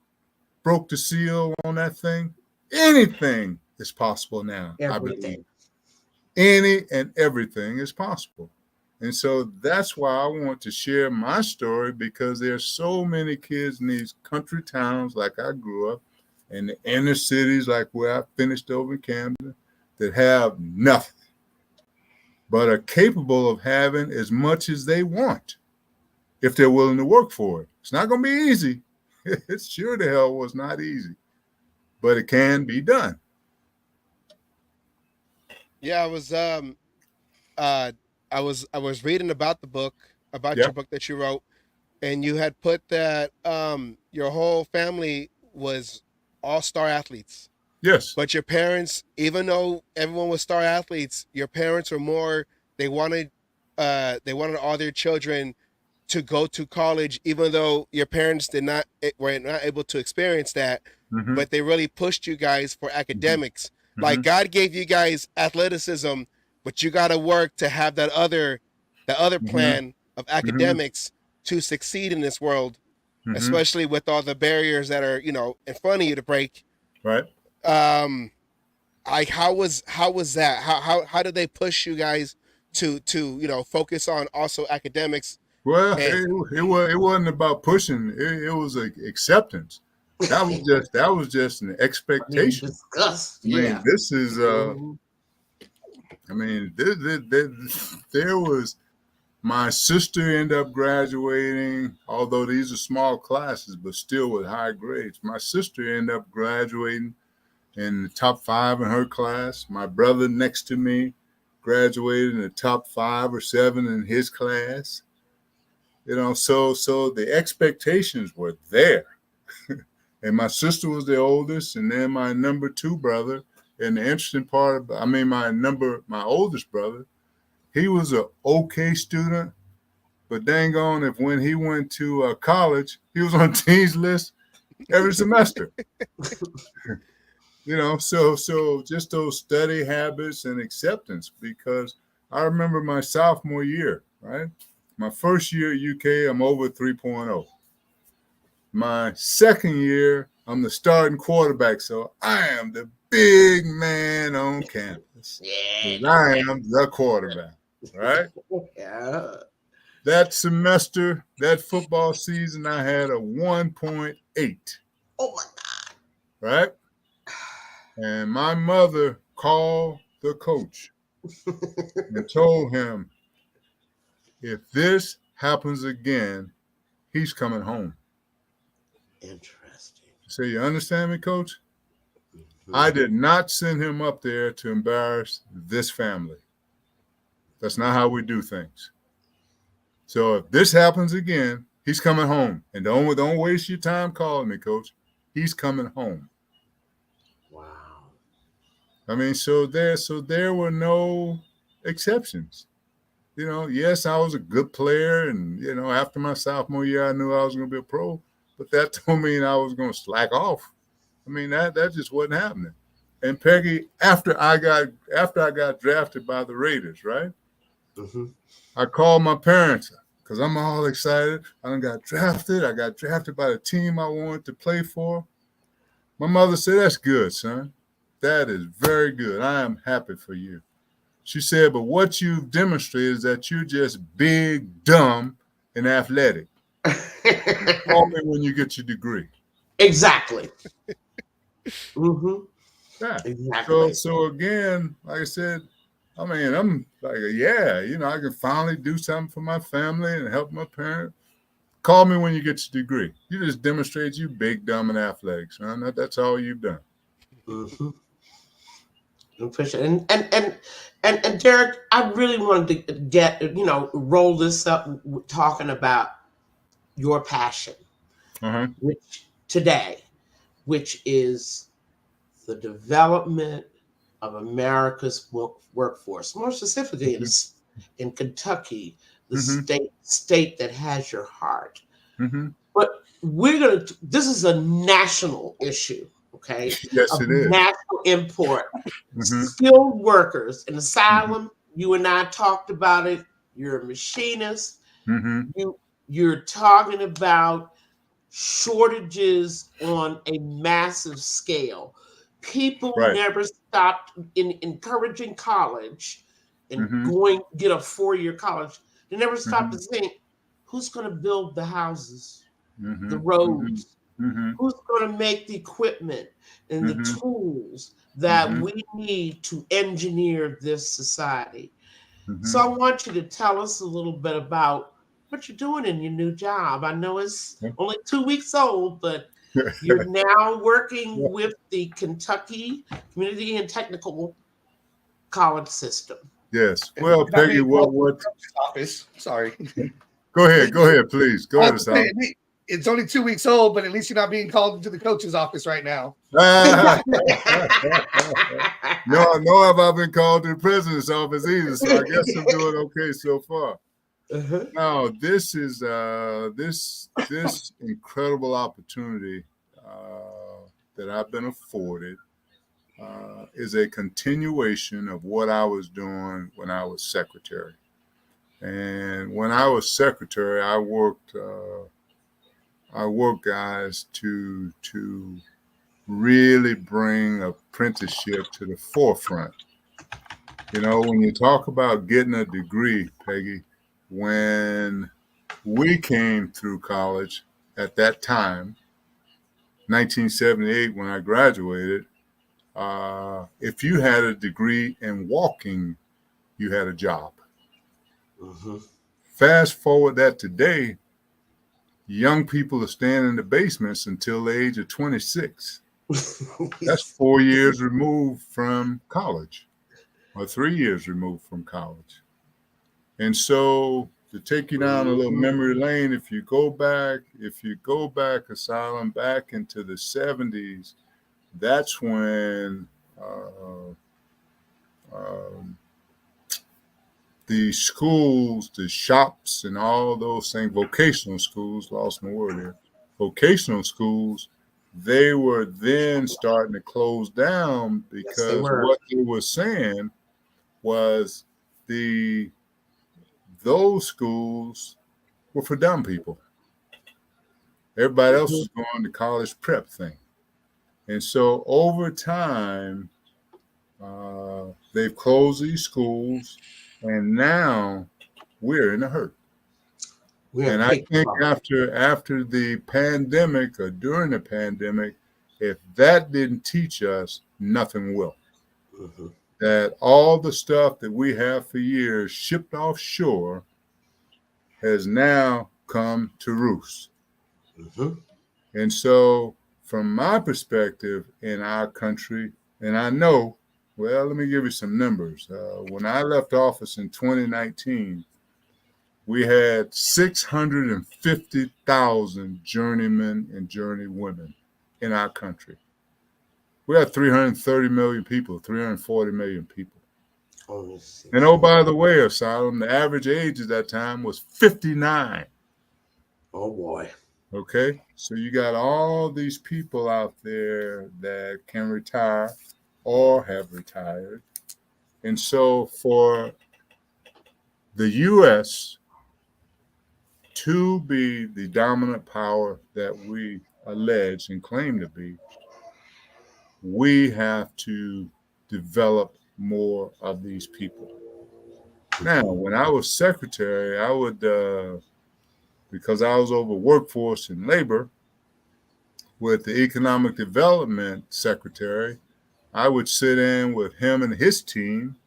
broke the seal on that thing, anything is possible now, I believe. Everything. Any and everything is possible. And so that's why I want to share my story, because there's so many kids in these country towns like I grew up, and the inner cities like where I finished over in Camden, that have nothing, but are capable of having as much as they want if they're willing to work for it. It's not going to be easy. It sure the hell was not easy, but it can be done. Yeah, I was reading about the book, about Yeah. your book that you wrote, and you had put that your whole family was all-star athletes. Yes. But your parents, even though everyone was star athletes, your parents were more, they wanted all their children to go to college, even though your parents were not able to experience that, Mhm. but they really pushed you guys for academics. Mhm. Like God gave you guys athleticism, but you got to work to have that other plan of academics to succeed in this world, Mhm. especially with all the barriers that are, in front of you to break. Right. How was that? How did they push you guys to focus on also academics? Well, And- it wasn't about pushing. It was acceptance. That was just an expectation. Disgust. I mean, Yeah. this is. I mean, there was. My sister ended up graduating, although these are small classes, but still with high grades. My sister ended up graduating in the top 5 in her class. My brother next to me graduated in the top 5 or 7 in his class. So the expectations were there. And my sister was the oldest, and then my number 2 brother. And the interesting part, my oldest brother, he was an okay student, but dang on if when he went to college, he was on Dean's list every semester. So just those study habits and acceptance, because I remember my sophomore year, right? My first year at UK, I'm over 3.0. My second year, I'm the starting quarterback, so I am the big man on campus. Yeah. I am the quarterback, right? Yeah. That semester, that football season, I had a 1.8. Oh my God. Right? And my mother called the coach and told him, if this happens again, he's coming home. Interesting. So you understand me, Coach? I did not send him up there to embarrass this family. That's not how we do things. So if this happens again, he's coming home. And don't waste your time calling me, Coach. He's coming home. Wow. I mean, so there were no exceptions. Yes, I was a good player, and after my sophomore year, I knew I was going to be a pro. But that don't mean I was going to slack off. I mean, that just wasn't happening. And Peggy, after I got drafted by the Raiders, right? Mm-hmm. I called my parents because I'm all excited. I got drafted. I got drafted by the team I wanted to play for. My mother said, "That's good, son. That is very good. I am happy for you." She said, "But what you've demonstrated is that you're just big, dumb, and athletic. Call me when you get your degree." Exactly. Mm-hmm. Yeah. Exactly. So again, like I said, I mean, I'm like, yeah, I can finally do something for my family and help my parents. Call me when you get your degree. You just demonstrate you big, dumb, and athletic, son. That's all you've done. Mm-hmm. And Derek, I really wanted to get, roll this up talking about your passion, which is the development of America's workforce, more specifically in Kentucky, the state that has your heart. Mm-hmm. But this is a national issue, okay? Yes, it is. National import. Mm-hmm. Skilled workers in asylum, you and I talked about it. you're a machinist. Mm-hmm. You're talking about shortages on a massive scale. People Right. never stopped in encouraging college and Mm-hmm. get a 4-year college. They never stopped Mm-hmm. to think, who's going to build the houses, Mm-hmm. the Mm-hmm. roads? Mm-hmm. Who's going to make the equipment and the Mm-hmm. tools that Mm-hmm. we need to engineer this society? So Mm-hmm. I want you to tell us a little bit about what you're doing in your new job. I know it's only 2 weeks old, but you're now working with the Kentucky Community and Technical College System. Yes. And Well, you're not Peggy, being called what to the what? coach's office. Sorry. Go ahead, please. Go ahead, Asylum. It's only 2 weeks old, but at least you're not being called into the coach's office right now. No, have I been called to the president's office either, so I guess I'm doing okay so far. Uh-huh. Now, this is this incredible opportunity that I've been afforded is a continuation of what I was doing when I was secretary. And when I was secretary, I worked guys to really bring apprenticeship to the forefront. You know, when you talk about getting a degree, Peggy, when we came through college at that time, 1978, when I graduated, if you had a degree in walking, you had a job. Mm-hmm. Fast forward that today, young people are staying in the basements until the age of 26. That's 4 years removed from college, or 3 years removed from college. And so to take you down a little memory lane, if you go back, Asylum, back into the 70s, that's when the schools, the shops, and all those things, vocational schools, lost my word here, vocational schools, they were then starting to close down because what they were saying was those schools were for dumb people. Everybody else was going to college prep thing. And so over time, they've closed these schools, and now we're in a hurt. And I think after the pandemic or during the pandemic, if that didn't teach us, nothing will. Mm-hmm. That all the stuff that we have for years shipped offshore has now come to roost. Mm-hmm. And so from my perspective in our country, and I know, well, let me give you some numbers. When I left office in 2019, we had 650,000 journeymen and journeywomen in our country. We had 330 million people, 340 million people. And oh, by the way, Asylum, the average age at that time was 59. Oh, boy. Okay, so you got all these people out there that can retire or have retired. And so for the U.S. to be the dominant power that we allege and claim to be, we have to develop more of these people. Now, when I was secretary, I would, because I was over workforce and labor with the economic development secretary, I would sit in with him and his team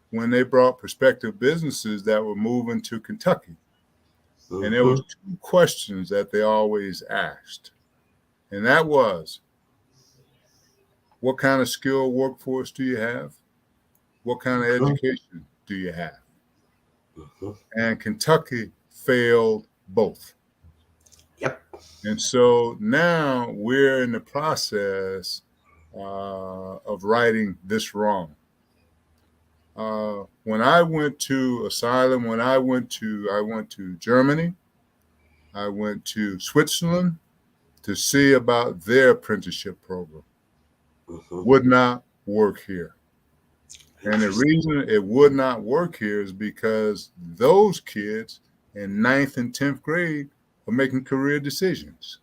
when they brought prospective businesses that were moving to Kentucky. Mm-hmm. And there was 2 questions that they always asked. And that was, what kind of skilled workforce do you have? What kind of education do you have? Mm-hmm. And Kentucky failed both. Yep. And so now we're in the process of righting this wrong. When I went to Asylum, I went to Germany, I went to Switzerland to see about their apprenticeship program. Mm-hmm. Would not work here. And the reason it would not work here is because those kids in 9th and 10th grade are making career decisions.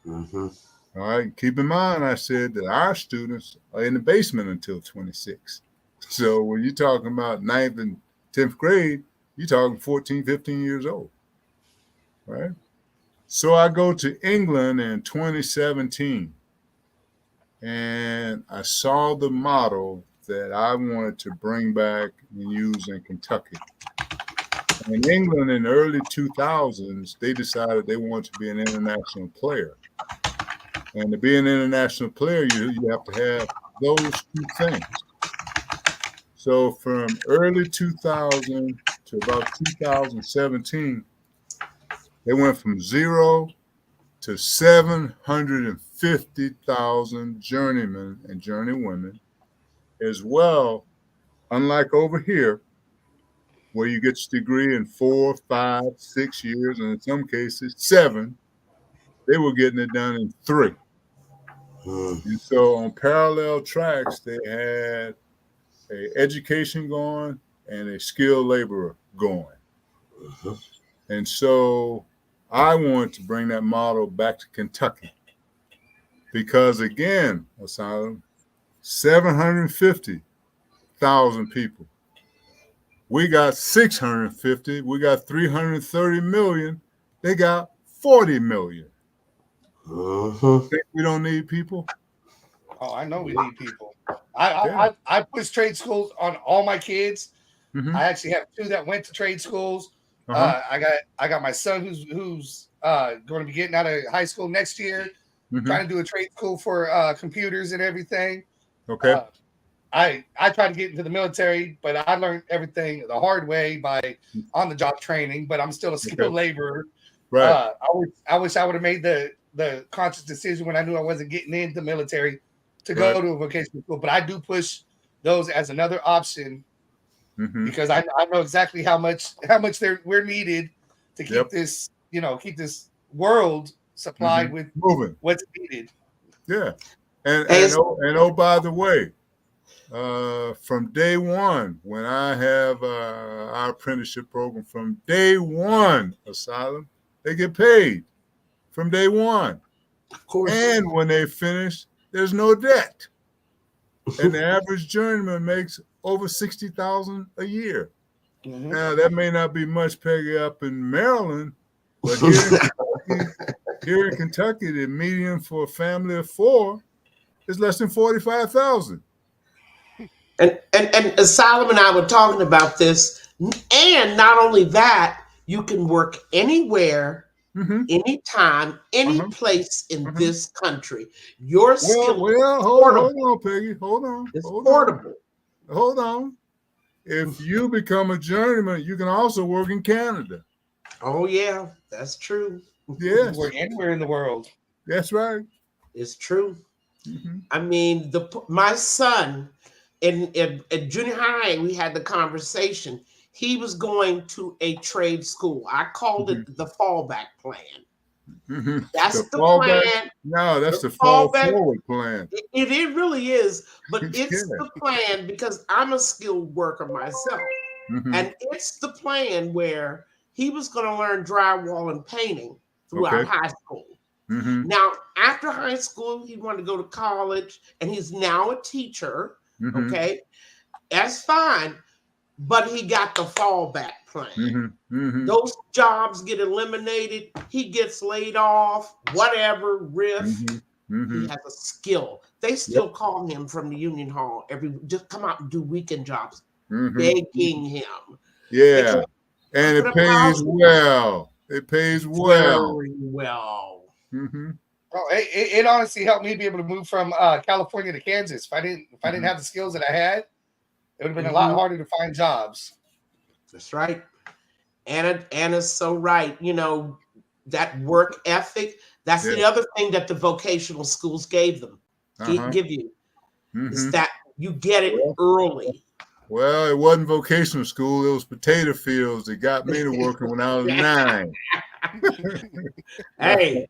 Mm-hmm. All right. Keep in mind, I said that our students are in the basement until 26. So when you're talking about 9th and 10th grade, you're talking 14, 15 years old. Right. So I go to England in 2017, and I saw the model that I wanted to bring back and use in Kentucky. In England in the early 2000s, they decided they wanted to be an international player. And to be an international player, you have to have those two things. So from early 2000 to about 2017, they went from 0 to 750,000 journeymen and journeywomen, as well, unlike over here, where you get your degree in 4, 5, 6 years, and in some cases 7, they were getting it done in 3. And so on parallel tracks, they had an education going and a skilled laborer going. And so I wanted to bring that model back to Kentucky because, again, Asylum, 750,000 people. We got 650. We got 330 million. They got 40 million. Think we don't need people? Oh, I know we need people. I push trade schools on all my kids. Mm-hmm. I actually have 2 that went to trade schools. I got my son who's going to be getting out of high school next year, trying to do a trade school for computers and everything. Okay. I tried to get into the military, but I learned everything the hard way by on-the-job training. But I'm still a skilled laborer. Right. I wish I would have made the conscious decision when I knew I wasn't getting into the military to go to a vocational school. But I do push those as another option because I know exactly how much we're needed to keep this world supplied with moving what's needed. Yeah, and oh, by the way, from day one, when I have our apprenticeship program, from day one, Asylum, they get paid from day one. Of course. And when they finish, there's no debt. And the average journeyman makes over $60,000 a year. Now, that may not be much, Peggy, up in Maryland, but here in Kentucky, the median for a family of 4 is less than $45,000. And Asylum and I were talking about this, and not only that, you can work anywhere, anytime, any place in this country. Your skill. Hold on, Peggy. Hold on. It's portable. Hold on. If you become a journeyman, you can also work in Canada. Oh yeah, that's true. Yes. You can work anywhere in the world. That's right. It's true. I mean, my son in junior high, we had the conversation. He was going to a trade school. I called it the fallback plan. That's the plan. No, that's the fall forward plan. It really is, but it's the plan because I'm a skilled worker myself. And it's the plan where he was going to learn drywall and painting throughout high school. Now, after high school, he wanted to go to college, and he's now a teacher. Okay, that's fine. But he got the fallback plan. Those jobs get eliminated. He gets laid off, whatever, riff. He has a skill. They still call him from the union hall just come out and do weekend jobs, begging him. Yeah, and it pays well. It pays well. Very well. Oh, it honestly helped me be able to move from California to Kansas. If I didn't have the skills that I had, it would have been a lot harder to find jobs. That's right. Anna's so right. You know, that work ethic, that's the other thing that the vocational schools gave them, give you, is that you get it early. Well, it wasn't vocational school. It was potato fields that got me to working when I was 9. Hey,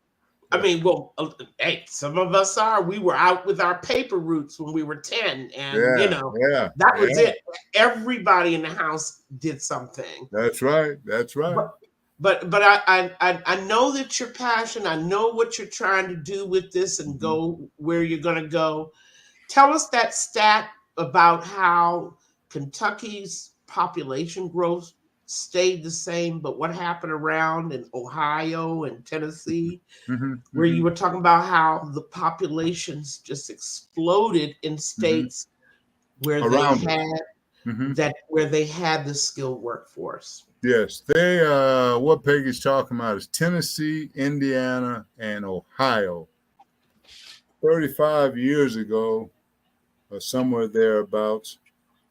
I mean, well, hey, some of us are. We were out with our paper routes when we were 10, and Yeah, yeah, that was yeah. it. Everybody in the house did something. That's right. That's right. But I know that you're passionate. I know what you're trying to do with this and go where you're going to go. Tell us that stat about how Kentucky's population growth stayed the same, but what happened around in Ohio and Tennessee, Mm-hmm, where mm-hmm, you were talking about how the populations just exploded in mm-hmm. states where they Around us. had Mm-hmm. the skilled workforce. Yes, they what Peggy's talking about is Tennessee, Indiana, and Ohio. 35 years ago, or somewhere thereabouts,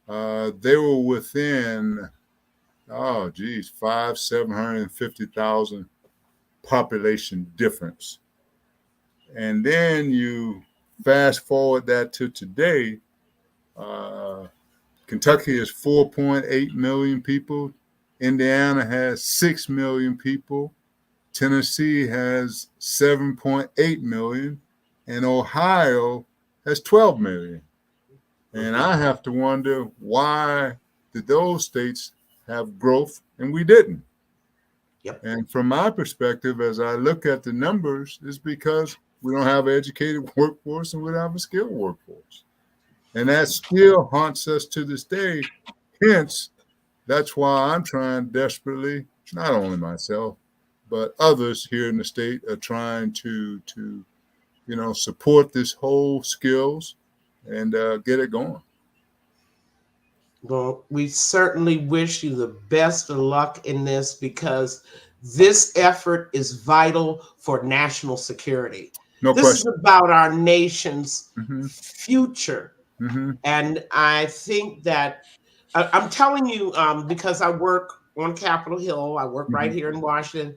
they were within, oh geez, 750,000 population difference. And then you fast forward that to today, uh, Kentucky is 4.8 million people. Indiana has 6 million people. Tennessee has 7.8 million. And Ohio has 12 million. And I have to wonder, why did those states have growth and we didn't? Yep. And from my perspective, as I look at the numbers, it's because we don't have an educated workforce and we don't have a skilled workforce. And that still haunts us to this day. Hence, that's why I'm trying desperately, not only myself, but others here in the state are trying to support this whole skills and get it going. Well, we certainly wish you the best of luck in this, because this effort is vital for national security. No This is question. about our nation's Mm-hmm. future. Mm-hmm. And I think that I'm telling you, because I work on Capitol Hill, I work right here in Washington.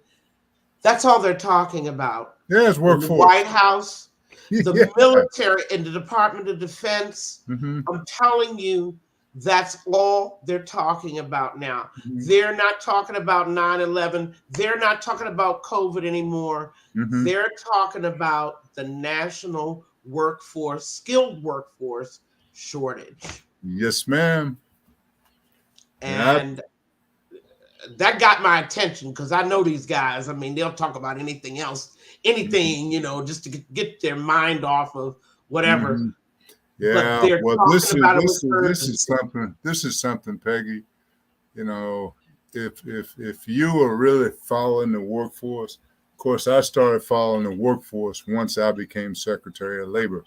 That's all they're talking about. Yeah, it's In the workforce. White House, the Yeah. military, and the Department of Defense. Mm-hmm. I'm telling you, that's all they're talking about now. Mm-hmm. They're not talking about 9/11. They're not talking about COVID anymore. Mm-hmm. They're talking about the national workforce, skilled workforce shortage. Yes, ma'am. And that got my attention, because I know these guys. I mean, they'll talk about anything else, anything, just to get their mind off of whatever. Mm-hmm. Yeah, but they're well, talking about this urgency. is something. This is something, Peggy. If you were really following the workforce, of course, I started following the workforce once I became Secretary of Labor.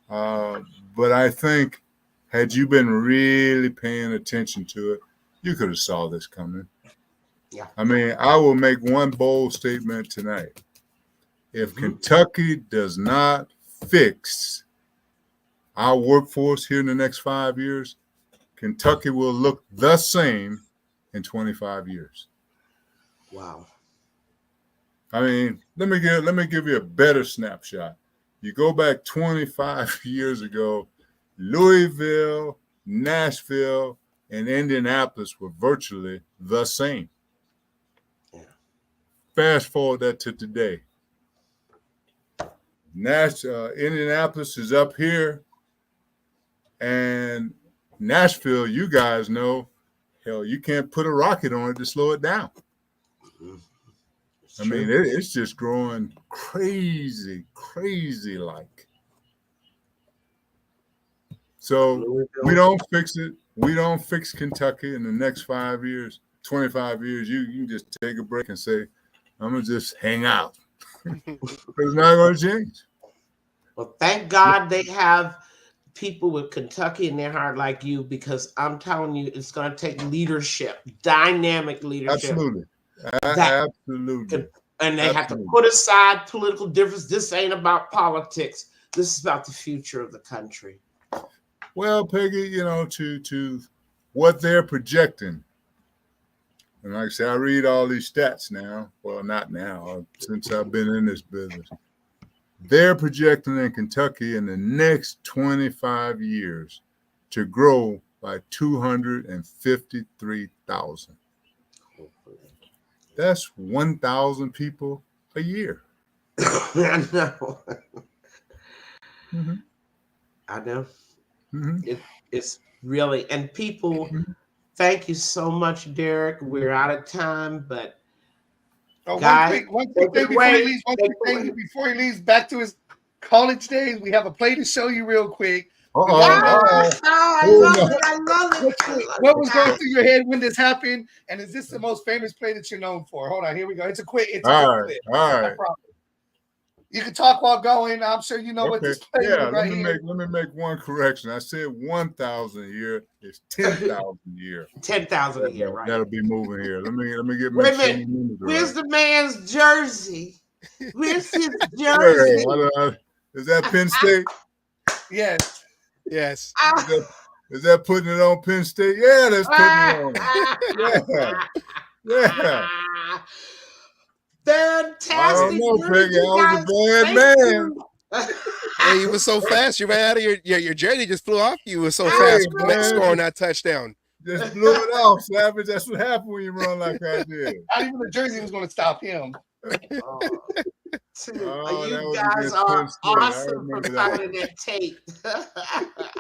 But I think, had you been really paying attention to it, you could have saw this coming. Yeah. I mean, I will make one bold statement tonight. If Kentucky does not fix our workforce here in the next 5 years, Kentucky will look the same in 25 years. Wow. I mean, let me give you a better snapshot. You go back 25 years ago, Louisville, Nashville, and Indianapolis were virtually the same. Yeah. Fast forward that to today. Indianapolis is up here, and Nashville, you guys know, hell, you can't put a rocket on it to slow it down. I mean, it's just growing crazy like. So we don't fix it. We don't fix Kentucky in the next 5 years, 25 years. You can just take a break and say, I'm going to just hang out. It's not going to change. Well, thank God they have people with Kentucky in their heart like you, because I'm telling you, it's going to take leadership, dynamic leadership. Absolutely. Absolutely. And they have to put aside political difference. This ain't about politics. This is about the future of the country. Well, Peggy, to what they're projecting. And like I say, I read all these stats now. Well, not now, since I've been in this business. They're projecting in Kentucky in the next 25 years to grow by 253,000. That's 1,000 people a year. I know. Mm-hmm. I know. Mm-hmm. It's really, and people, thank you so much, Derek. We're out of time, but Oh, guys, one take quick it thing before he away. leaves. One Take quick it away. thing before he leaves back to his college days. We have a play to show you real quick. We got to know I Oh love no. it. I love it. I love what it, was going guys. through your head when this happened, and is this the most famous play that you're known for? Hold on, here we go. It's a quick All right. clip. All I right. promise. You can talk while going. I'm sure you know what Okay. this play is Yeah. right here. Let me make one correction. I said 1,000 a year. It's 10,000 a year. 10,000 a year, right? That'll be moving here. Let me get Wait a make sure minute. my numbers are Where's right. the man's jersey? Where's his Where? jersey? Is that Penn State? Yes. Yes. Is that putting it on Penn State? Yeah, that's putting it on. Yeah. Fantastic. I don't know, Peggy. I was a bad man. Hey, you were so fast. You ran out of your jersey just flew off. You were so Hey, fast man. scoring that touchdown. Just blew it off, Savage. That's what happened when you run like I did. Not even the jersey was going to stop him. You guys are awesome for finding that tape.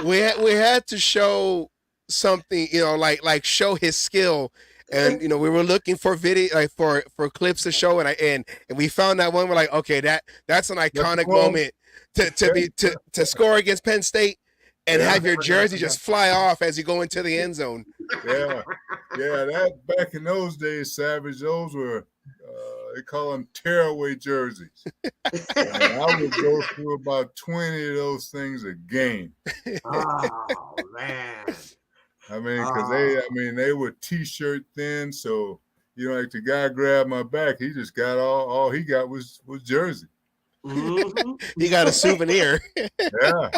we had to show something, like show his skill, and we were looking for video, like for clips to show, and we found that one. We're like, okay, that's an iconic moment to score against Penn State and have your jersey just fly off as you go into the end zone. Yeah, that back in those days, Savage, those were they call them tearaway jerseys. And I would go through about 20 of those things a game. Oh man! I mean, because they were t-shirt thin, so like the guy grabbed my back, he just got all he got was jersey. Mm-hmm. He got a souvenir. Yeah.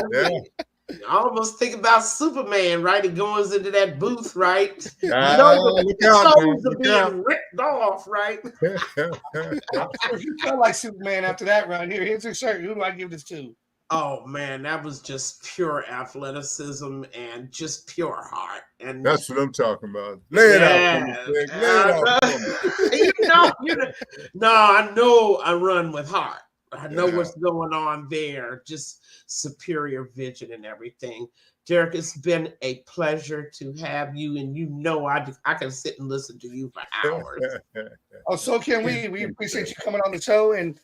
I almost think about Superman, right? He goes into that booth, right? Look out, clothes are being ripped off, right? You felt like Superman after that run. Here's your shirt. Who do I give this to? Oh man, that was just pure athleticism and just pure heart. And that's what I'm talking about. Lay it out. Lay it out. No, I know I run with heart. I know what's going on there. Just superior vision and everything. Derek, it's been a pleasure to have you, and I can sit and listen to you for hours. Oh, so can we? We appreciate you coming on the show and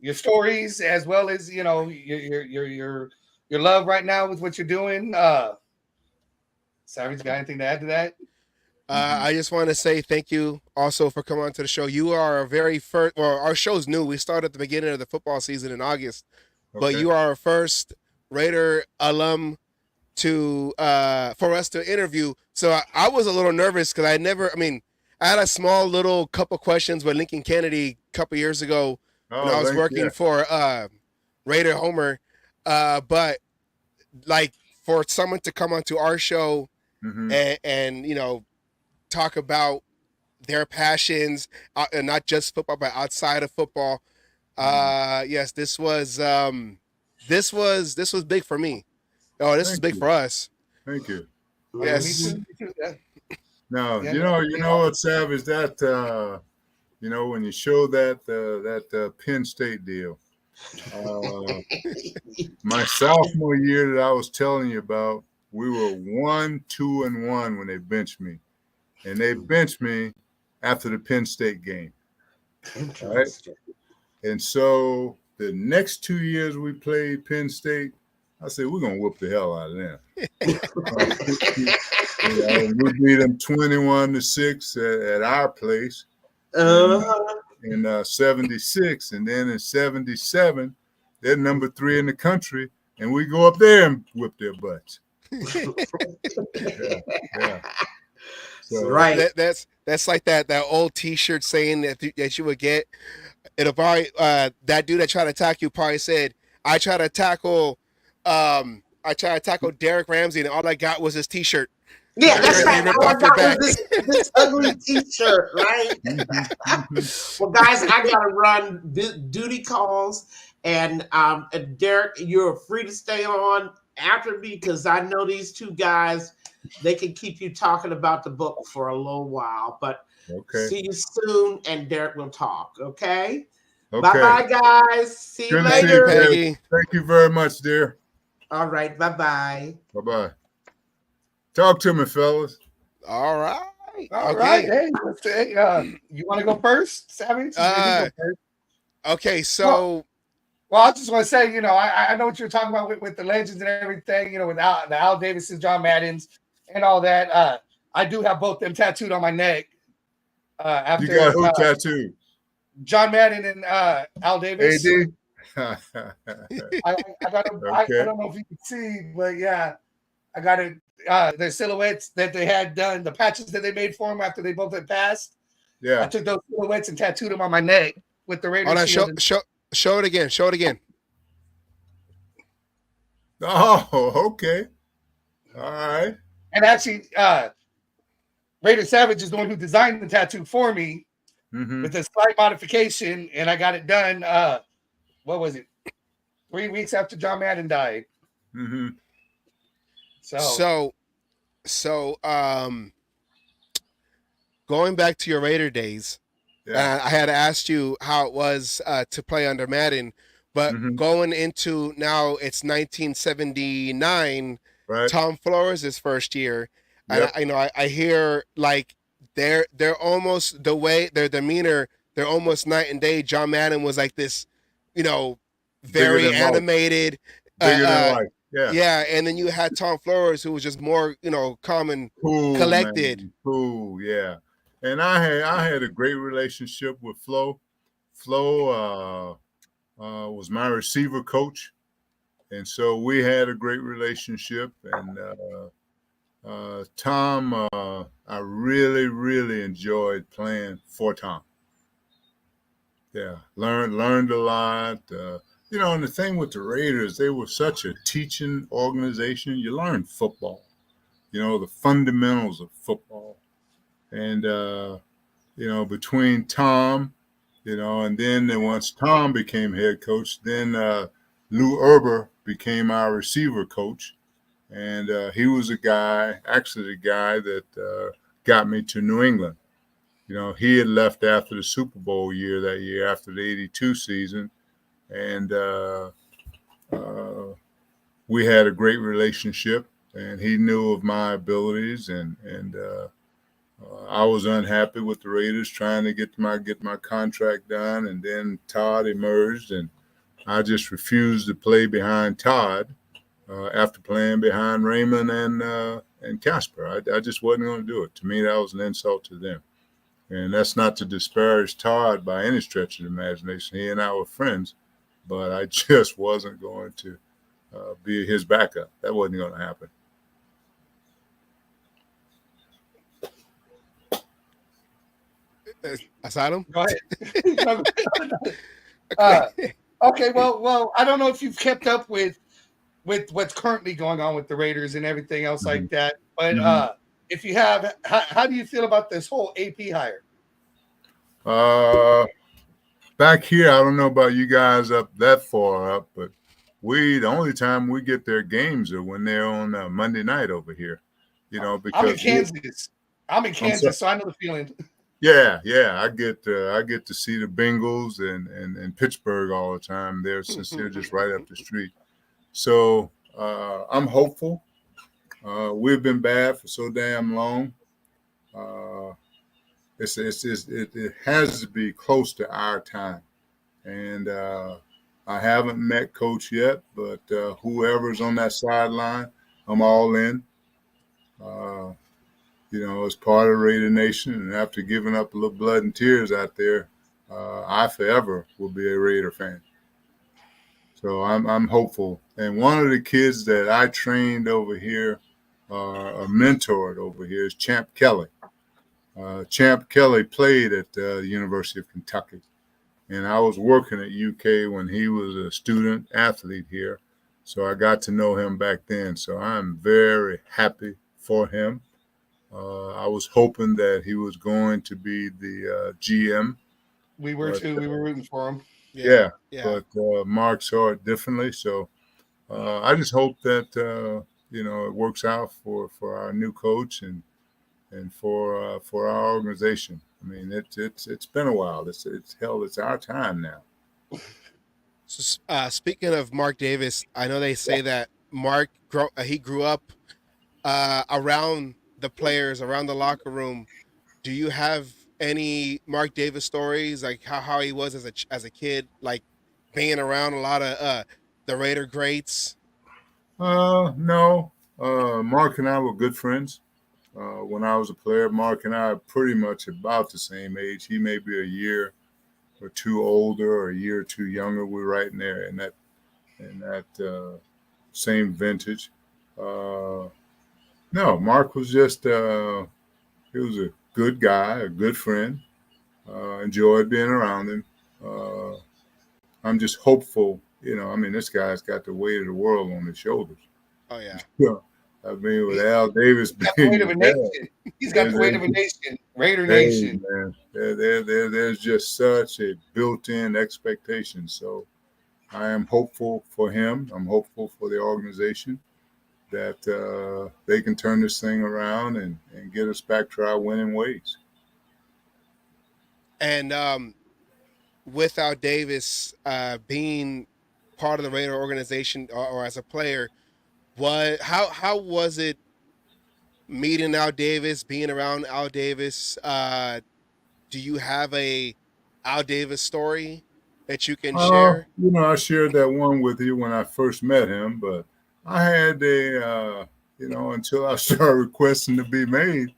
your stories, as well as your love right now with what you're doing. Savage, got anything to add to that? I just want to say thank you also for coming on to the show. You are our very first. Well, our show's new. We started at the beginning of the football season in August, but you are our first Raider alum for us to interview. So I was a little nervous because I had a small little couple questions with Lincoln Kennedy a couple years ago when I was working for Raider Homer, but like for someone to come onto our show and talk about their passions, and not just football, but outside of football. Yes, this was big for me. Oh, this is big for us. Thank you. Yes. No, you know what, Savage, that when you show that Penn State deal, my sophomore year that I was telling you about, we were 1-2-1 when they benched me. And they benched me after the Penn State game. Right? And so the next 2 years we played Penn State, I said, we're going to whoop the hell out of them. We beat them 21-6 at our place in 76. And then in 77, they're number 3 in the country. And we go up there and whip their butts. Yeah. So, right. That's like that old T-shirt saying that you would get. It'll probably that dude that tried to attack you probably said, I tried to tackle Derek Ramsey, and all I got was his T-shirt. Yeah, that's right. All I got was this ugly T-shirt, right? Well, guys, I gotta run duty calls, and Derek, you're free to stay on after me because I know these two guys. They can keep you talking about the book for a little while, but see you soon, and Derek will talk, okay? Okay. Bye-bye, guys. See you Good to see you, later. Peggy. Thank you very much, dear. All right. Bye-bye. Bye-bye. Talk to me, fellas. All right. All right. Okay. Hey, let's say, you want to go first, Savage? You can go first. Okay. So Well, I just want to say, I know what you're talking about with the legends and everything, with the Al Davises, John Maddens, and all that. I do have both them tattooed on my neck. You After got who tattooed? John Madden and Al Davis. AD? I got them. I Okay. don't know if you can see, but yeah, I got it. The silhouettes that they had done, the patches that they made for them after they both had passed. I Yeah. took those silhouettes and tattooed them on my neck with the Raiders hold on. shield. Show it again. Show it again. Oh, okay. All right. And actually, Raider Savage is the one who designed the tattoo for me Mm-hmm. with a slight modification, and I got it done. What was it? 3 weeks after John Madden died. Mm-hmm. So, going back to your Raider days, Yeah. I had asked you how it was to play under Madden, but Mhm. going into now it's 1979. Right. Tom Flores' first year, Yep. and I hear like they're almost their demeanor, they're almost night and day. John Madden was like this, very Bigger than life. animated, Bigger than life. Yeah. yeah, and then you had Tom Flores, who was just more, calm and Cool, collected. man. Cool, yeah. And I had a great relationship with Flo. Flo was my receiver coach, and so we had a great relationship. And Tom, I really, really enjoyed playing for Tom. Yeah, learned a lot. And the thing with the Raiders, they were such a teaching organization. You learn football, the fundamentals of football. And, between Tom, and then once Tom became head coach, then Lou Erber became our receiver coach. And he was the guy that got me to New England. He had left after the Super Bowl year that year, after the '82 season. And we had a great relationship, and he knew of my abilities, and I was unhappy with the Raiders trying to get my contract done, and then Todd emerged, and I just refused to play behind Todd after playing behind Raymond and Casper. I just wasn't going to do it. To me, that was an insult to them. And that's not to disparage Todd by any stretch of the imagination. He and I were friends, but I just wasn't going to be his backup. That wasn't going to happen. Asylum? Go ahead. Okay, well, I don't know if you've kept up with what's currently going on with the Raiders and everything else like that, but if you have, how do you feel about this whole AP hire? Back here, I don't know about you guys up that far up, but the only time we get their games are when they're on Monday night over here. Because I'm in Kansas. So I know the feeling. Yeah, I get to see the Bengals and Pittsburgh all the time there, since they're just right up the street. So I'm hopeful. We've been bad for so damn long. It has to be close to our time, and I haven't met Coach yet, but whoever's on that sideline, I'm all in. As part of Raider Nation, and after giving up a little blood and tears out there, I forever will be a Raider fan. So I'm hopeful. And one of the kids that I trained over here, or mentored over here, is Champ Kelly. Champ Kelly played at the University of Kentucky, and I was working at UK when he was a student athlete here, so I got to know him back then. So I'm very happy for him. I was hoping that he was going to be the GM. We were too. We were rooting for him. Yeah. But Mark saw it differently. So I just hope that it works out for our new coach and for our organization. I mean, it's been a while. It's our time now. So, speaking of Mark Davis, I know they say that he grew up around the players, around the locker room. Do you have any Mark Davis stories, like how he was as a kid, like being around a lot of the Raider greats? No. Mark and I were good friends. When I was a player, Mark and I are pretty much about the same age. He may be a year or two older, or a year or two younger. We're right in there in that same vintage. Uh, no, Mark was just he was a good guy, a good friend. Enjoyed being around him. Uh, I'm just hopeful. I mean, this guy's got the weight of the world on his shoulders. Oh yeah. Yeah. I mean, with Al Davis He's got the being weight of your a dad, nation. He's got the weight of a nation. Raider hey Nation. man, there's just such a built-in expectation. So I am hopeful for him. I'm hopeful for the organization that they can turn this thing around and get us back to our winning ways. And without Davis being part of the Raider organization or as a player, how was it meeting Al Davis, being around Al Davis? Do you have a Al Davis story that you can share? I shared that one with you when I first met him, but I had until I started requesting to be paid,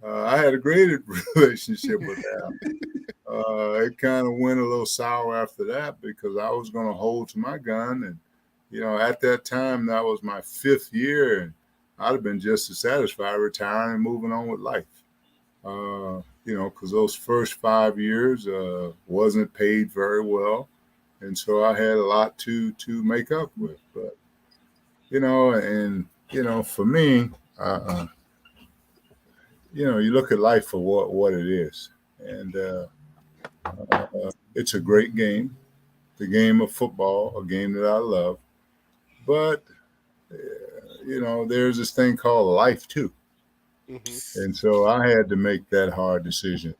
I had a great relationship with Al. It kind of went a little sour after that because I was going to hold to my gun. And, at that time, that was my 5th year. And I'd have been just as satisfied retiring and moving on with life. Because those first 5 years wasn't paid very well. And so I had a lot to make up with. But, for me, you look at life for what it is. And it's a great game, the game of football, a game that I love. But, there's this thing called life too. Mm-hmm. And so I had to make that hard decision.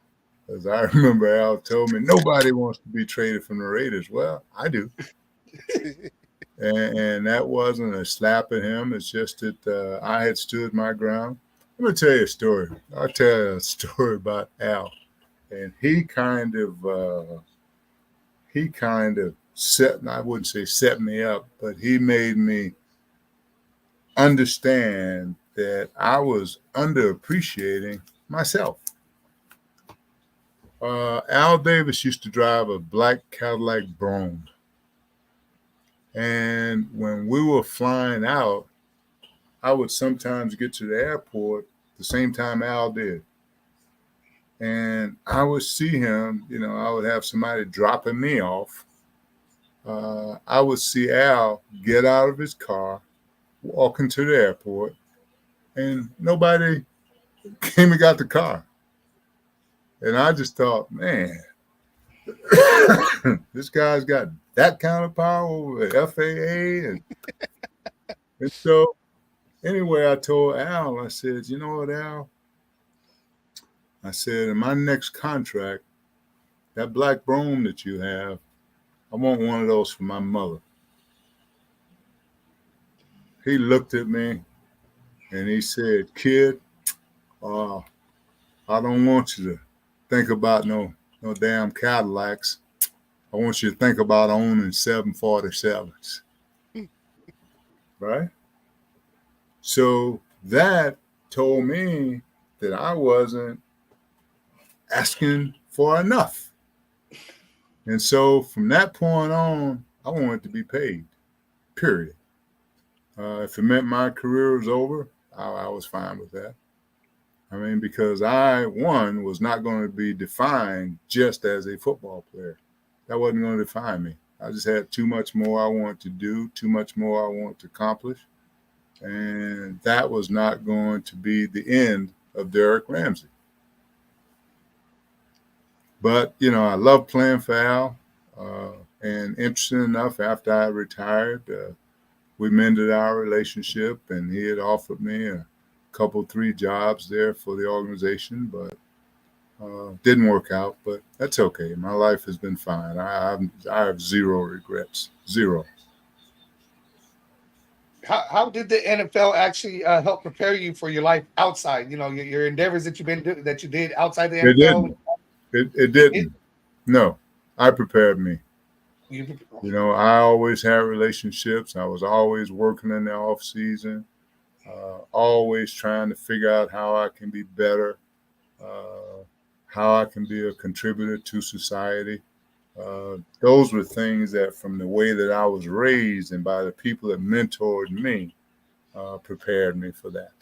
Because I remember Al told me nobody wants to be traded from the Raiders. Well, I do. And that wasn't a slap at him. It's just that I had stood my ground. Let me tell you a story. I'll tell you a story about Al. And he kind of I wouldn't say set me up, but he made me understand that I was underappreciating myself. Al Davis used to drive a black Cadillac Brougham. And when we were flying out, I would sometimes get to the airport the same time Al did. And I would see him, I would have somebody dropping me off. I would see Al get out of his car, walk into the airport, and nobody came and got the car. And I just thought, man, this guy's got that kind of power over the FAA. And so anyway, I told Al, I said, you know what, Al? I said, in my next contract, that black Brougham that you have, I want one of those for my mother. He looked at me and he said, kid, I don't want you to think about no damn Cadillacs. I want you to think about owning 747s. Right? So that told me that I wasn't asking for enough. And so from that point on, I wanted to be paid, period. If it meant my career was over, I was fine with that. I mean, because I, one, was not going to be defined just as a football player. That wasn't going to define me. I just had too much more I wanted to do, too much more I wanted to accomplish. And that was not going to be the end of Derek Ramsey. But, I love playing for Al. And interesting enough, after I retired, we mended our relationship, and he had offered me a couple, 3 jobs there for the organization. But Didn't work out, but that's okay. My life has been fine. I have zero regrets. Zero. How did the NFL actually help prepare you for your life outside? Your endeavors that that you did outside the It NFL. didn't. It It, didn't. No, I prepared me. you, I always had relationships. I was always working in the off season, always trying to figure out how I can be better, uh, how I can be a contributor to society. Those were things that, from the way that I was raised and by the people that mentored me, prepared me for that.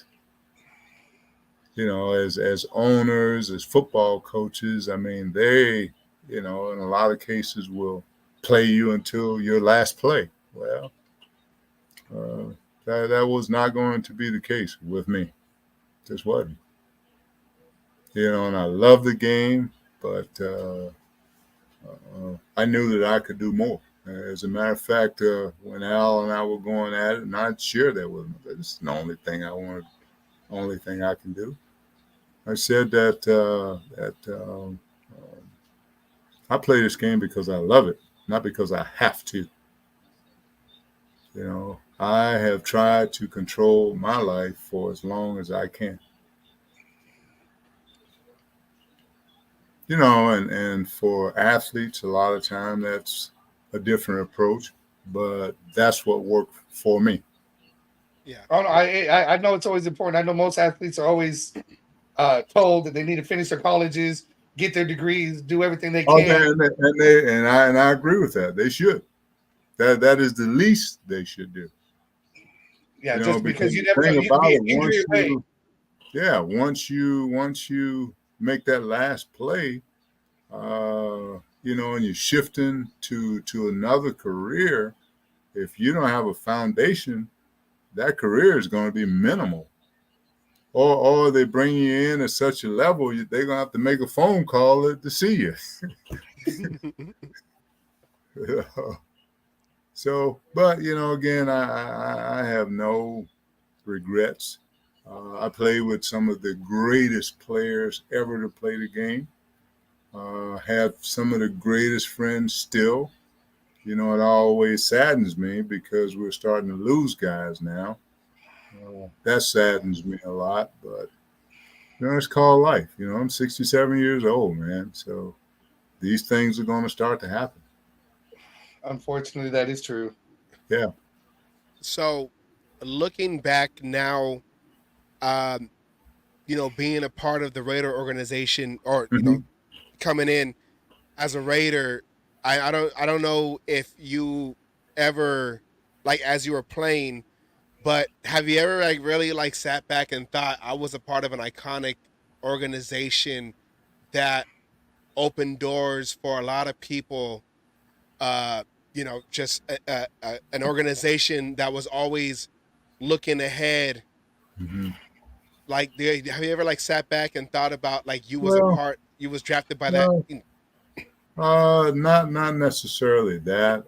As owners, as football coaches, I mean, they, in a lot of cases, will play you until your last play. Well, uh, that was not going to be the case with me. Just wasn't. And I love the game, but I knew that I could do more. As a matter of fact, when Al and I were going at it, and I'd share that with him, this is the only thing I wanted, only thing I can do. I said that I play this game because I love it, not because I have to. I have tried to control my life for as long as I can. And for athletes, a lot of time that's a different approach, but that's what worked for me. Yeah. oh no, I know it's always important. I know most athletes are always told that they need to finish their colleges, get their degrees, do everything they Oh, can. and I agree with that. They should. That is the least they should do. Yeah, just Because because you the never know, thing you could about be it, an injury away. once you make that last play, and you're shifting to another career, if you don't have a foundation, that career is going to be minimal. Or they bring you in at such a level, they're gonna have to make a phone call to see you. So, but again, I have no regrets. I played with some of the greatest players ever to play the game. Have some of the greatest friends still. It always saddens me because we're starting to lose guys now. That saddens me a lot, but it's called life. I'm 67 years old, man. So these things are going to start to happen. Unfortunately, that is true. Yeah. So, looking back now, um, being a part of the Raider organization, or Hmm. coming in as a Raider, I don't know if you ever, like, as you were playing, but have you ever like really like sat back and thought, I was a part of an iconic organization that opened doors for a lot of people, just an organization that was always looking ahead. Hmm. Like, have you ever like sat back and thought about, like, Well, you was drafted by that? uh, not necessarily that.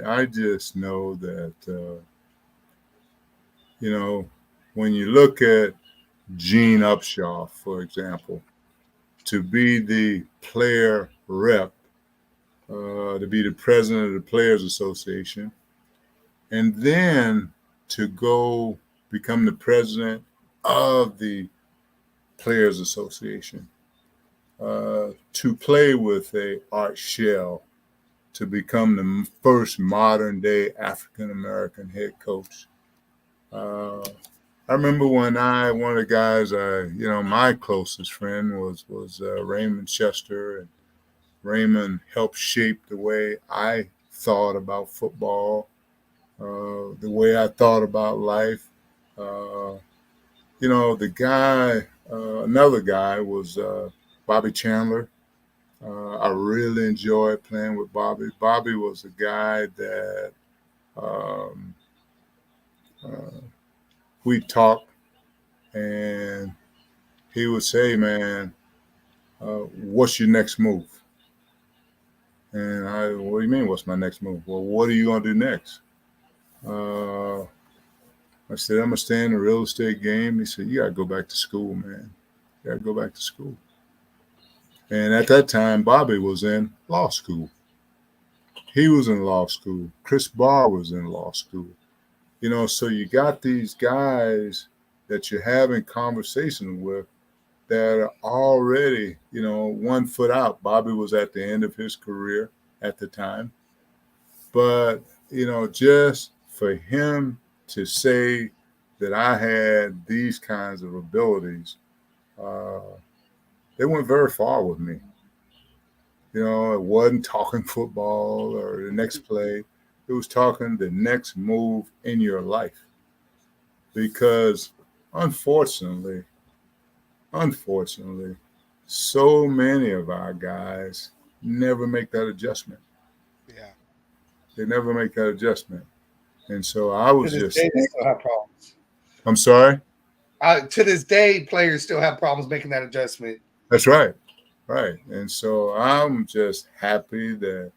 I just know that when you look at Gene Upshaw, for example, to be the player rep, to be the president of the Players Association, and then to go become the president of the Players Association, to play with a Art Shell, to become the first modern day African American head coach. Uh, I remember when one of the guys, my closest friend was Raymond Chester, and Raymond helped shape the way I thought about football, the way I thought about life. Uh, another guy was Bobby Chandler. I really enjoyed playing with Bobby. Bobby was a guy that um, uh, we talked, and he would say, "Man, what's your next move?" And what do you mean, what's my next move? Well, what are you gonna do next? Uh, I said, I'm gonna stay in the real estate game. He said, you gotta go back to school, man. You gotta go back to school. And at that time, Bobby was in law school. He was in law school. Chris Barr was in law school. So you got these guys that you're having conversation with that are already, 1 foot out. Bobby was at the end of his career at the time. But, just for him to say that I had these kinds of abilities, they went very far with me. It wasn't talking football or the next play. It was talking the next move in your life. Because unfortunately, so many of our guys never make that adjustment. Yeah. They never make that adjustment. And so I was To this just. day, they still have problems. I'm sorry? To this day, players still have problems making that adjustment. That's right. Right. And so I'm just happy that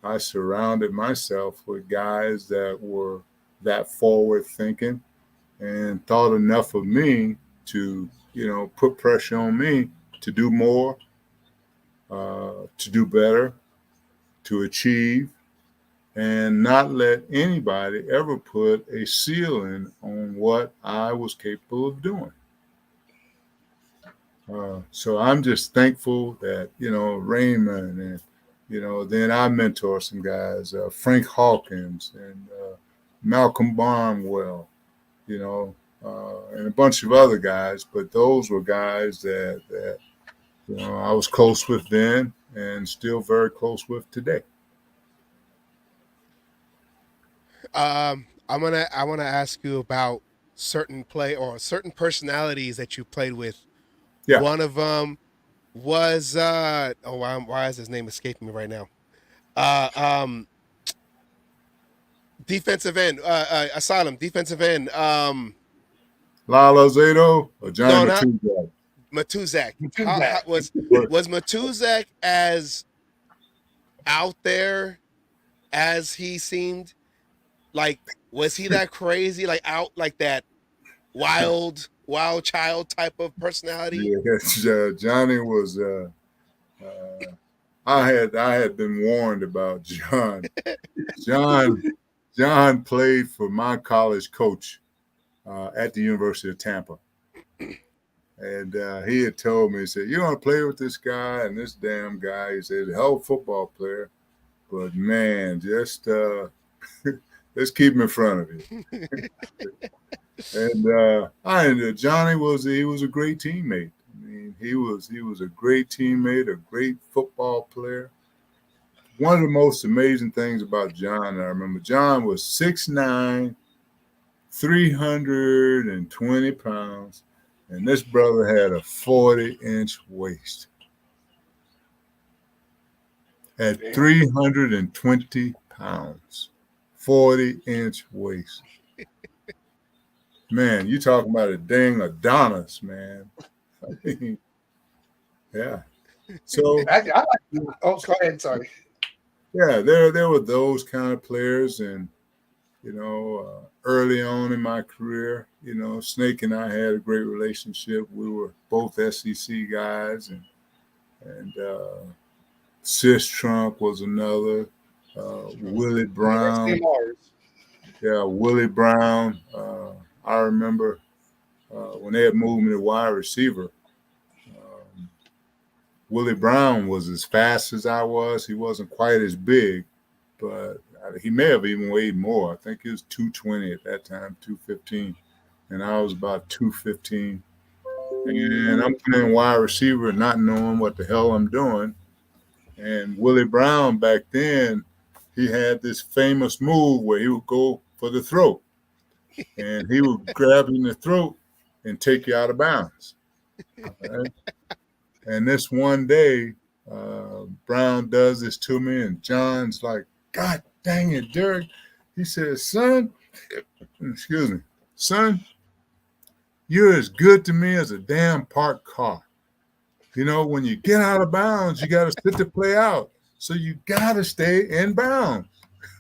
I surrounded myself with guys that were that forward thinking and thought enough of me to, put pressure on me to do more, to do better, to achieve, and not let anybody ever put a ceiling on what I was capable of doing. So I'm just thankful that, Raymond and, then I mentor some guys, Frank Hawkins and Malcolm Barnwell, and a bunch of other guys. But those were guys that I was close with then and still very close with today. I want to ask you about certain personalities that you played with. Yeah. One of them was why is his name escaping me right now? Defensive end, Asylum defensive end. Lalo Zato or Johnny No, not Matuzak? Matuzak. Was Matuzak as out there as he seemed? Like, was he that crazy? Like out like that wild child type of personality? Yeah, Johnny was. I had been warned about John. John played for my college coach at the University of Tampa. And he had told me, he said, "You're going to play with this guy and this damn guy." He said, "Hell of a football player, but man, just let's keep him in front of you." And Johnny was a great teammate. I mean, he was a great teammate, a great football player. One of the most amazing things about John, I remember, John was 6'9", 320 pounds, and this brother had a 40-inch waist. At 320 pounds, 40-inch waist. Man, you talking about a dang Adonis, man. I mean, yeah. So I like you. Oh, go ahead. Sorry. Yeah, there were those kind of players, and early on in my career, Snake and I had a great relationship. We were both SEC guys, and Sis Trump was another. Willie Brown. Yeah, Willie Brown. I remember when they had moved me to wide receiver. Willie Brown was as fast as I was. He wasn't quite as big, but he may have even weighed more. I think he was 220 at that time, 215. And I was about 215. And I'm playing wide receiver, not knowing what the hell I'm doing. And Willie Brown back then, he had this famous move where he would go for the throat. And he would grab you in the throat and take you out of bounds. Right? And this one day, Brown does this to me, and John's like, "God dang it, Derek." He says, "Son, you're as good to me as a damn parked car. When you get out of bounds, you got to sit the play out. So you got to stay in bounds."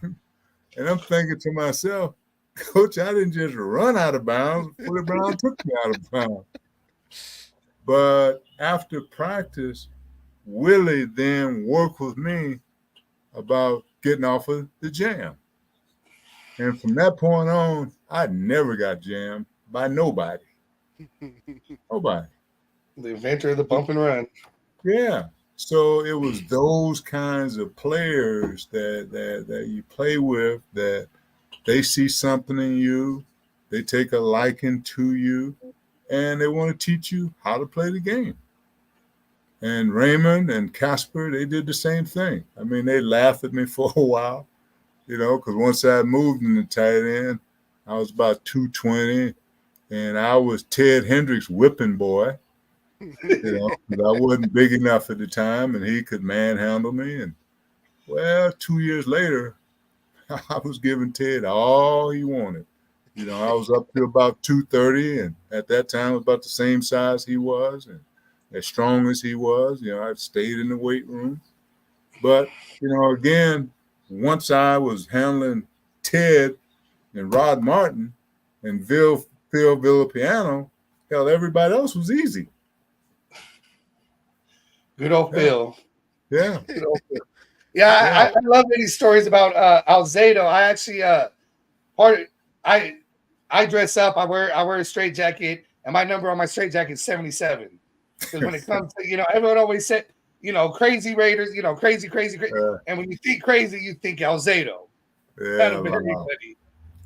And I'm thinking to myself, "Coach, I didn't just run out of bounds. Willie Brown took me out of bounds." But after practice, Willie then worked with me about getting off of the jam. And from that point on, I never got jammed by nobody. Nobody. The inventor of the bump and run. Yeah. So it was those kinds of players that you play with, that they see something in you, they take a liking to you, and they want to teach you how to play the game. And Raymond and Casper, they did the same thing. I mean, they laughed at me for a while, because once I moved in the tight end, I was about 220, and I was Ted Hendricks' whipping boy. 'Cause I wasn't big enough at the time, and he could manhandle me. And well, 2 years later, I was giving Ted all he wanted. I was up to about 230, and at that time, I was about the same size he was, and as strong as he was. I stayed in the weight room. But again, once I was handling Ted and Rod Martin and Phil Villapiano, hell, everybody else was easy. Good old Phil. Yeah. Good old Phil. Yeah, I love any stories about Alzado. I actually I dress up. I wear a straight jacket, and my number on my straight jacket is 77. Because when it comes to everyone always said crazy Raiders, crazy. And when you think crazy, you think Alzado. Yeah,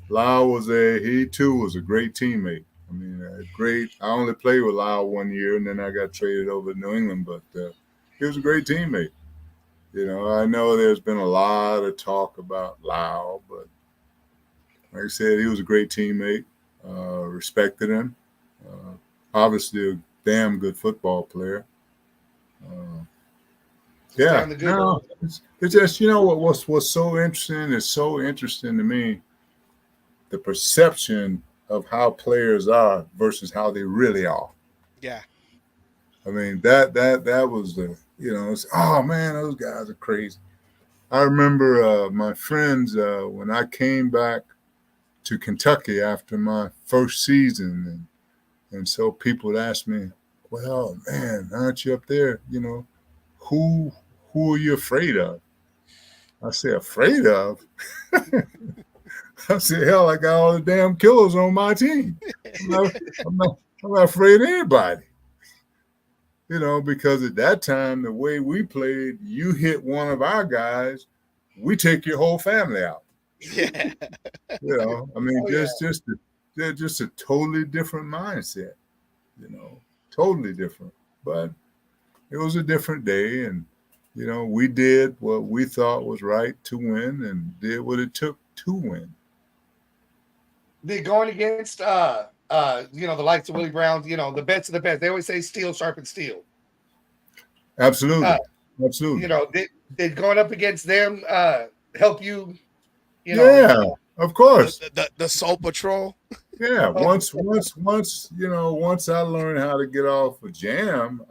Lyle he too was a great teammate. I mean, great. I only played with Lyle 1 year, and then I got traded over to New England. But he was a great teammate. I know there's been a lot of talk about Lyle, but like I said, he was a great teammate. Respected him. Obviously, a damn good football player. Yeah, no, it's just what's so interesting. It's so interesting to me, the perception of how players are versus how they really are. Yeah. I mean, that was the, it's, oh man, those guys are crazy. I remember my friends when I came back to Kentucky after my first season, and so people would ask me, well, man, aren't you up there? Who are you afraid of? I say, afraid of? I said, hell, I got all the damn killers on my team. I'm not afraid of anybody. Because at that time, the way we played, you hit one of our guys, we take your whole family out. Yeah. I mean, just a totally different mindset. Totally different. But it was a different day, and we did what we thought was right to win, and did what it took to win. They're going against the likes of Willie Brown, the best of the best. They always say steel sharpens steel. Absolutely. Absolutely. Did going up against them help you? Yeah, of course. The Soul Patrol. Yeah. Once I learned how to get off a jam,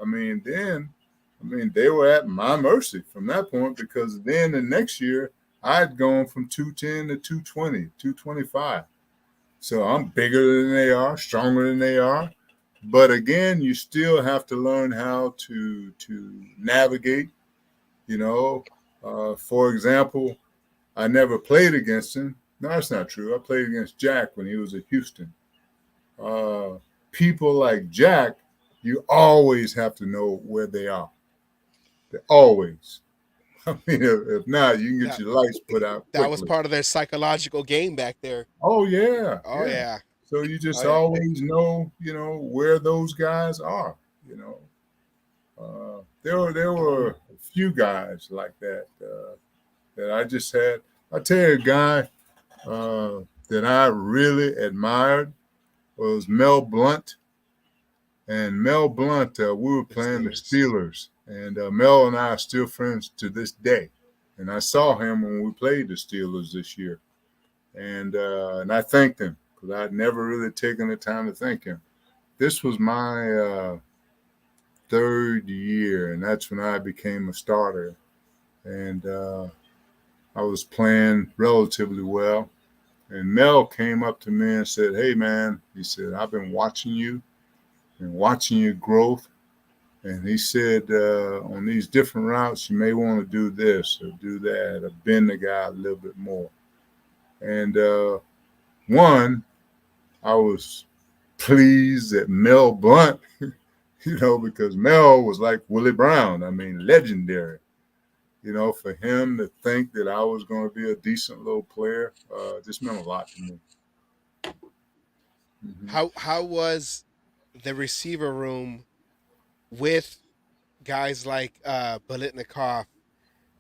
they were at my mercy from that point, because then the next year I'd gone from 210 to 220, 225. So I'm bigger than they are, stronger than they are. But again, you still have to learn how to navigate. For example, I never played against him. No, that's not true. I played against Jack when he was at Houston. People like Jack, you always have to know where they are. Always. I mean, if not, you can get your lights put out quickly. That was part of their psychological game back there. Oh, yeah. Oh, yeah. So you just always know, where those guys are, There were a few guys like that that I just had. I'll tell you a guy that I really admired was Mel Blount. And Mel Blount, we were playing the Steelers. And Mel and I are still friends to this day. And I saw him when we played the Steelers this year. And I thanked him, because I'd never really taken the time to thank him. This was my third year, and that's when I became a starter. And I was playing relatively well. And Mel came up to me and said, hey, man, he said, I've been watching you and watching your growth. And he said, on these different routes, you may want to do this or do that or bend the guy a little bit more. And one, I was pleased that Mel Blunt, because Mel was like Willie Brown. I mean, legendary. For him to think that I was going to be a decent little player, just meant a lot to me. Mm-hmm. How was the receiver room with guys like Bolitnikov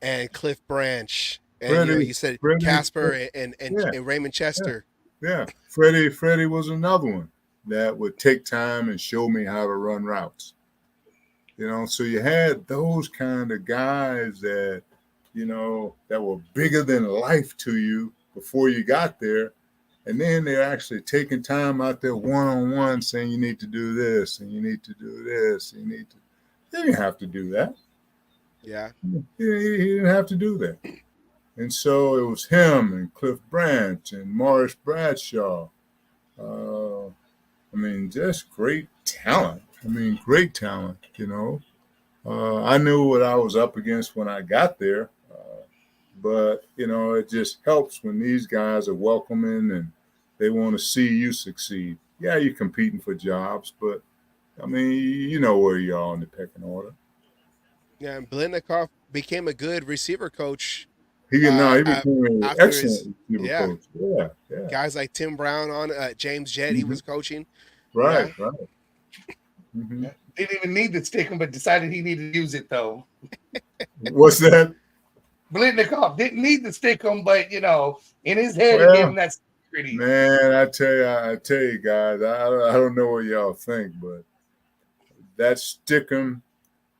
and Cliff Branch, and you said Casper and Raymond Chester? Yeah. Freddie was another one that would take time and show me how to run routes. So you had those kind of guys that, that were bigger than life to you before you got there. And then they're actually taking time out there one-on-one saying you need to do this and you need to do this. And they didn't have to do that. Yeah. He didn't have to do that. And so it was him and Cliff Branch and Morris Bradshaw. Just great talent. Great talent, I knew what I was up against when I got there. But, it just helps when these guys are welcoming and they want to see you succeed. Yeah, you're competing for jobs, but, you know where you are in the pecking order. Yeah, and Bolitnikov became a good receiver coach. He became an excellent receiver coach. Yeah. Guys like Tim Brown on James Jett, he was coaching. Right. Mm-hmm. Didn't even need the stick him, but decided he needed to use it, though. What's that? Bolitnikov didn't need the stick him, but, in his head, it gave him that security. Man, I tell you guys, I don't know what y'all think, but that stickum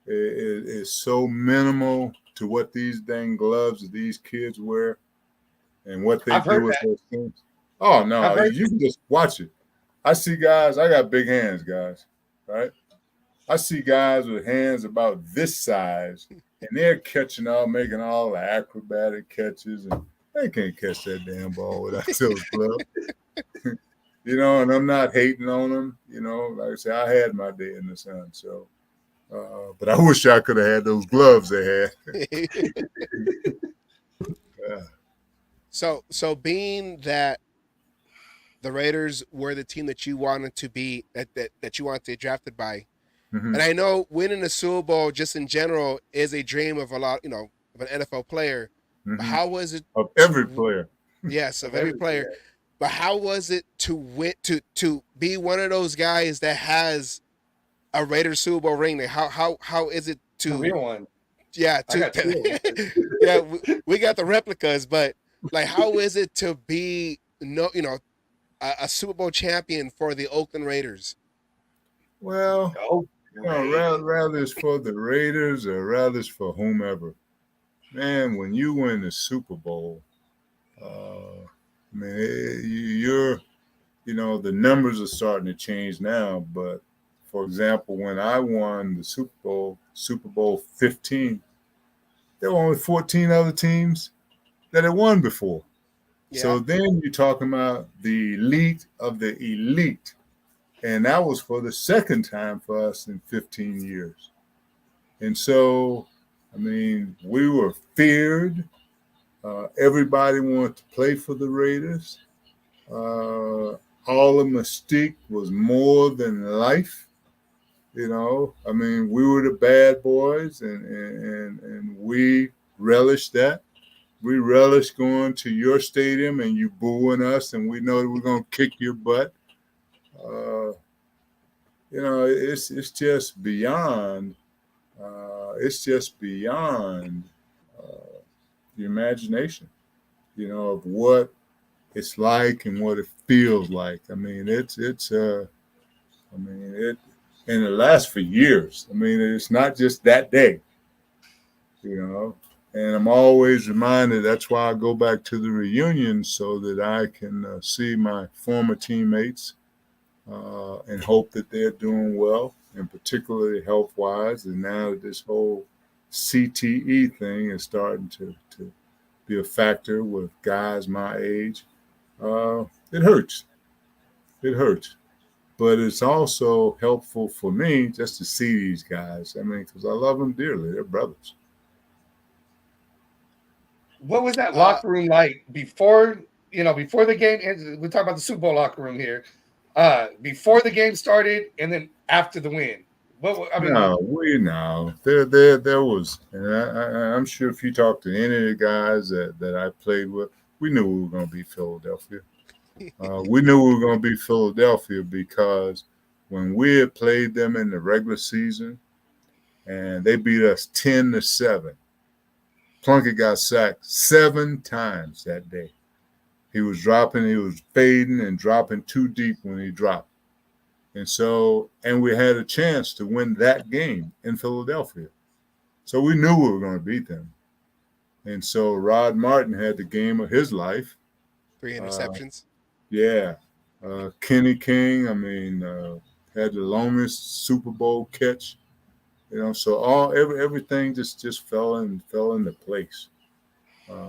is so minimal to what these dang gloves that these kids wear and what they do with those things. Oh, no, you can just watch it. I see guys, I got big hands, guys, right? I see guys with hands about this size, and they're catching all, making all the acrobatic catches, and they can't catch that damn ball without those gloves. And I'm not hating on them. Like I said, I had my day in the sun, so. But I wish I could have had those gloves they had. Yeah. So being that the Raiders were the team that you wanted to be, that you wanted to get drafted by, and I know winning a Super Bowl just in general is a dream of a lot, of an NFL player. But how was it of every player? Yes, of every player. But how was it to win to be one of those guys that has a Raiders Super Bowl ring? How is it to the real one? Yeah, yeah, we got the replicas, but like, how is it to be a Super Bowl champion for the Oakland Raiders? Well, rather it's for the Raiders or rather it's for whomever. Man, when you win the Super Bowl, you're the numbers are starting to change now, but for example, when I won the Super Bowl 15, there were only 14 other teams that had won before. Yeah. So then you're talking about the elite of the elite. And that was for the second time for us in 15 years. And so, we were feared. Everybody wanted to play for the Raiders. All the mystique was more than life. We were the bad boys, and we relished that. We relish going to your stadium and you booing us, and we know that we're going to kick your butt. It's just beyond. The imagination, of what it's like and what it feels like. And it lasts for years. It's not just that day, and I'm always reminded, that's why I go back to the reunion so that I can see my former teammates and hope that they're doing well, and particularly health-wise. And now that this whole CTE thing is starting to be a factor with guys my age, it hurts. It hurts. but it's also helpful for me just to see these guys. I mean, because I love them dearly. They're brothers. What was that locker room like before? Before the game. We're talking about the Super Bowl locker room here. Before the game started, and then after the win. No, we know there was, and I'm sure if you talk to any of the guys that I played with, we knew we were going to be Philadelphia. We knew we were going to be Philadelphia because when we had played them in the regular season, and they beat us 10-7. Plunkett got sacked 7 times that day. He was fading and dropping too deep when he dropped. And we had a chance to win that game in Philadelphia. So we knew we were going to beat them. And so Rod Martin had the game of his life. 3 interceptions. Kenny King, had the longest Super Bowl catch. So everything just fell into place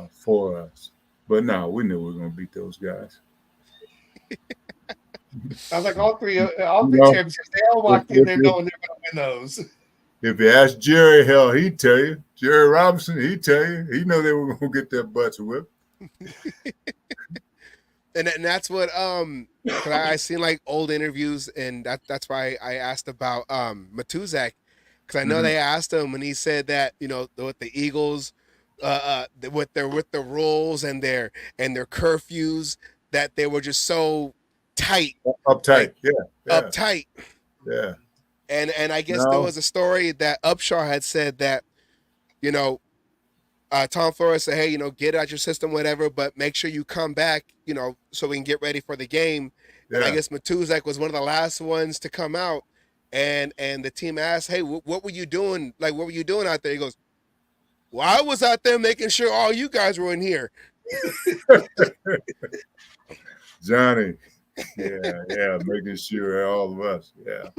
for us. But no, we knew we were going to beat those guys. Sounds like all three championships. They all walked in there knowing they're going to win those. If you ask Jerry, hell, he'd tell you. Jerry Robinson, he'd tell you. He know they were going to get their butts whipped. And that's what I seen like old interviews, and that's why I asked about Matuzak, because I know they asked him when he said that with the Eagles, with the rules and their curfews, that they were just so tight, uptight, uptight, yeah. And I guess there was a story that Upshaw had said that Tom Flores said, hey, get out your system, whatever, but make sure you come back, so we can get ready for the game. Yeah. And I guess Matuzak was one of the last ones to come out, and the team asked, hey, what were you doing? Like, what were you doing out there? He goes, well, I was out there making sure all you guys were in here. Johnny. Yeah, making sure all of us. Yeah.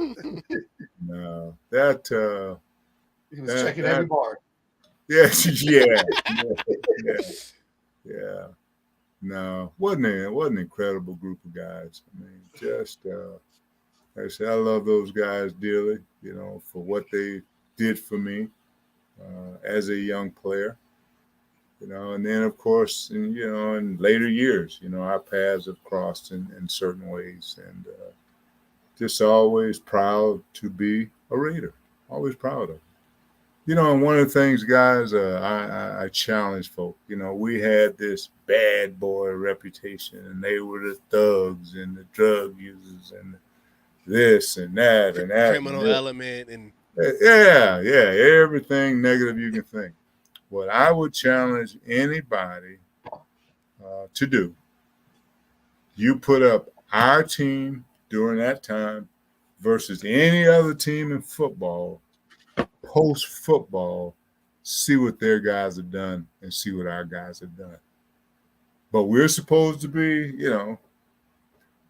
No, that he was checking every bar. Yeah. No, wasn't an incredible group of guys. I mean, just like I said, I love those guys dearly. For what they did for me as a young player. And then of course, in later years, our paths have crossed in certain ways, and just always proud to be a Raider. Always proud of it. And one of the things, guys, I challenge folk. We had this bad boy reputation, and they were the thugs and the drug users and this and that and that. Criminal element and everything negative you can think. What I would challenge anybody to do, you put up our team during that time versus any other team in football, post-football, see what their guys have done and see what our guys have done. But we're supposed to be,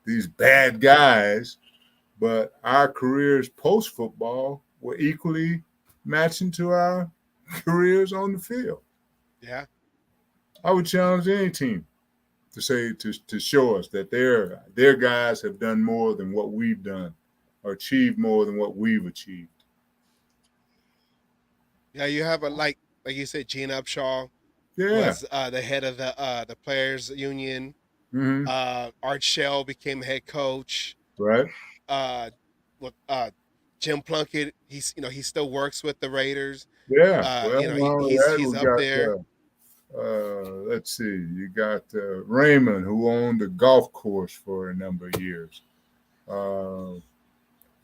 these bad guys, but our careers post-football were equally matching to our careers on the field. Yeah. I would challenge any team to say to show us that their guys have done more than what we've done or achieved more than what we've achieved. Yeah, you have like you said, Gene Upshaw was the head of the players union. Mm-hmm. Art Shell became head coach. Right. Jim Plunkett, he still works with the Raiders. Yeah. He's up there. Let's see. You got Raymond, who owned a golf course for a number of years.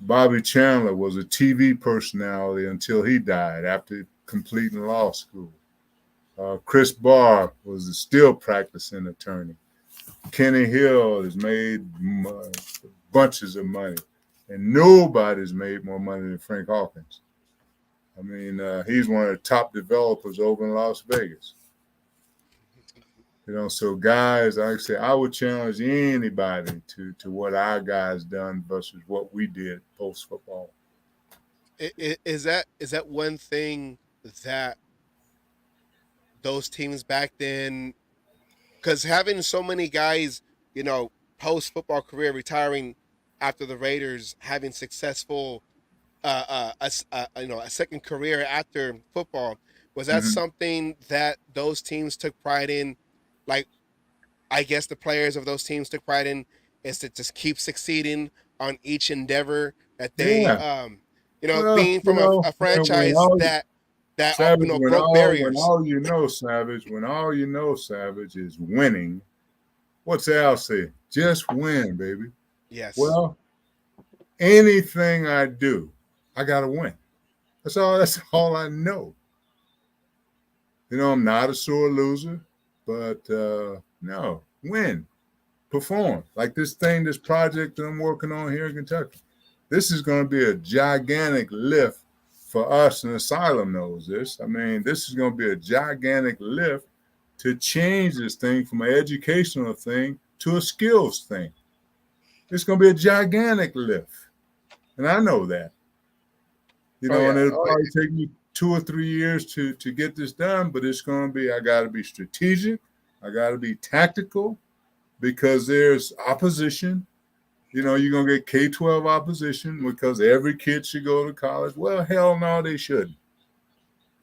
Bobby Chandler was a TV personality until he died after completing law school. Chris Barr was a still practicing attorney. Kenny Hill has made bunches of money, and nobody's made more money than Frank Hawkins. I mean, he's one of the top developers over in Las Vegas. So guys, like I say, I would challenge anybody to what our guys done versus what we did post football. Is that one thing that those teams back then, because having so many guys, post football career retiring after the Raiders having successful, a second career after football. Was that Mhm. something that those teams took pride in? Like, I guess the players of those teams took pride in is to just keep succeeding on each endeavor that they, Yeah. Well, being from a when franchise all that Savage, broke barriers. When all you know, Savage, is winning. What's Al say? Just win, baby. Yes. Well, anything I do, I gotta win. That's all I know. I'm not a sore loser, but no, win, perform. Like this project that I'm working on here in Kentucky. This is going to be a gigantic lift for us, and Asylum knows this. I mean, this is going to be a gigantic lift to change this thing from an educational thing to a skills thing. It's going to be a gigantic lift. And I know that. And it'll probably take me 2 or 3 years to get this done, but it's going to be, I got to be strategic. I got to be tactical because there's opposition. You're going to get K-12 opposition because every kid should go to college. Well, hell no, they shouldn't.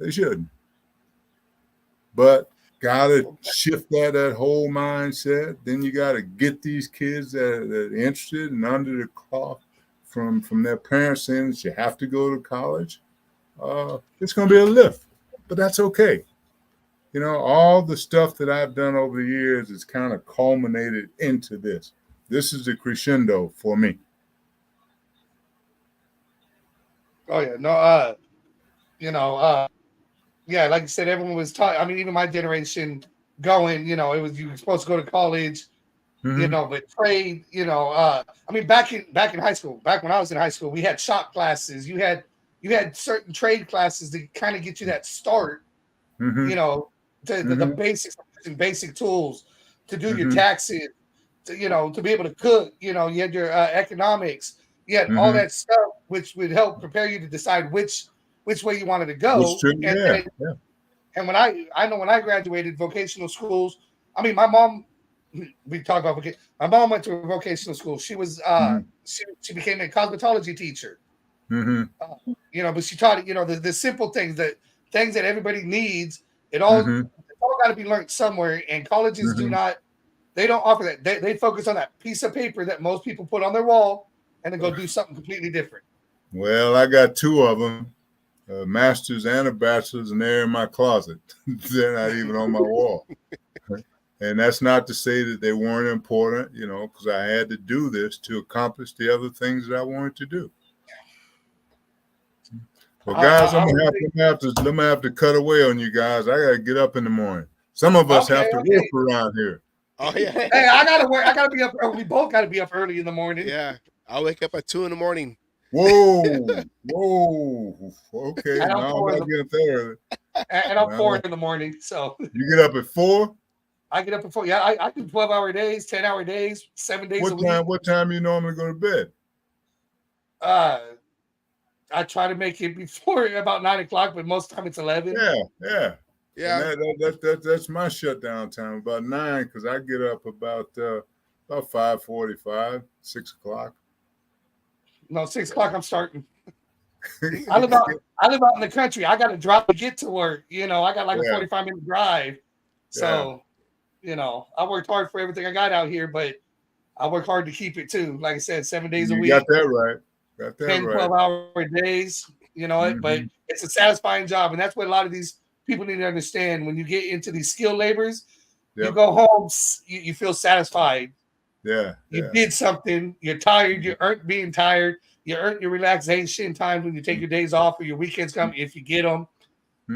They shouldn't. But got to shift that whole mindset. Then you got to get these kids that are interested and under the cloth from their parents saying that you have to go to college. It's going to be a lift, but that's okay. All the stuff that I've done over the years is kind of culminated into this. This is the crescendo for me. Oh yeah, yeah, like you said, everyone was taught. I mean, even my generation going, it was you were supposed to go to college, but trade, I mean, back in high school, back when I was in high school, we had shop classes. You had certain trade classes to kind of get you that start, to the basics and basic tools to do your taxes, to be able to cook. You had your economics. You had all that stuff, which would help prepare you to decide which way you wanted to go. And when I graduated vocational schools, I mean, my mom, we talk about my mom went to a vocational school. She was she became a cosmetology teacher. But she taught the simple things that everybody needs. It's all got to be learned somewhere, and colleges they don't offer that. They focus on that piece of paper that most people put on their wall and then go do something completely different. Well, I got 2 of them, a master's and a bachelor's, and they're in my closet. They're not even on my wall. And that's not to say that they weren't important, because I had to do this to accomplish the other things that I wanted to do. Well, guys, I'm gonna have to cut away on you guys. I gotta get up in the morning. Some of us have to work around here. Oh yeah. Hey, I gotta work. I gotta be up. We both gotta be up early in the morning. Yeah, I'll wake up at 2 a.m. Whoa. Okay, And now I'm not getting there. And I'm 4 in the morning. So you get up at 4? I get up at 4. Yeah, I do 12-hour days, 10-hour days, 7 days a week. What time you normally go to bed? I try to make it before about 9 o'clock, but most of the time it's 11. Yeah. That's my shutdown time, about 9, because I get up about 5:45, 6 o'clock. No, 6 o'clock I'm starting. I live out in the country. I got to drive to get to work. I got like a 45-minute drive. So, I worked hard for everything I got out here, but I work hard to keep it too. Like I said, 7 days a week. You got that right. 10, 12-hour days. But it's a satisfying job, and that's what a lot of these people need to understand. When you get into these skilled labors, you go home, you feel satisfied. Yeah. You did something. You're tired. You earned being tired. You earned your relaxation time when you take your days off or your weekends come if you get them.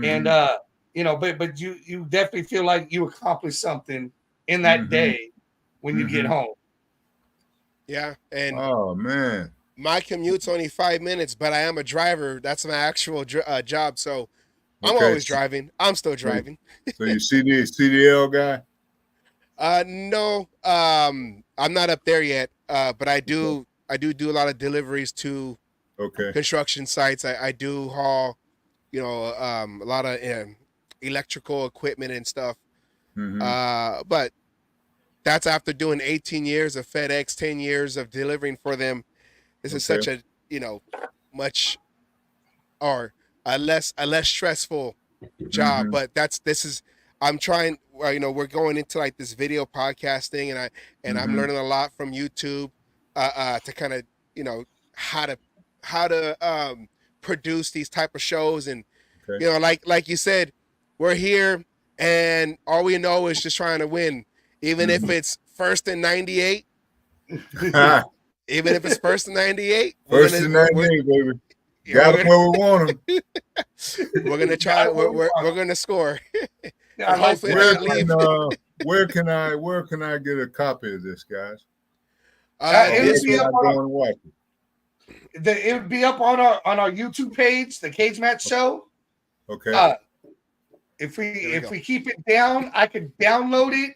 And but you definitely feel like you accomplished something in that day when you get home. Yeah, and oh man, my commute's only 5 minutes, but I am a driver. That's my actual job, so I'm always driving. I'm still driving. So you CDL guy? No, I'm not up there yet. But I do a lot of deliveries to construction sites. I do haul, a lot of electrical equipment and stuff. But that's after doing 18 years of FedEx, 10 years of delivering for them. This is Okay. such a, much or a less stressful job. Mm-hmm. But this is I'm trying. We're going into like this video podcasting, and I'm Mm-hmm. learning a lot from YouTube, to kind of how to how to produce these type of shows, and Okay. like you said, we're here, and all we know is just trying to win, even if Mhm. it's first and 98. Ah, Even if it's first and 98, First and 98, baby. Got them where we want them. we're gonna try. We're gonna score. Yeah, I And like hopefully that. not Where leave. can I get a copy of this, guys? It would This be will, up Going on to watch it. it would be up on our YouTube page, the Cage Match Show. Okay. If we we keep it down, I could download it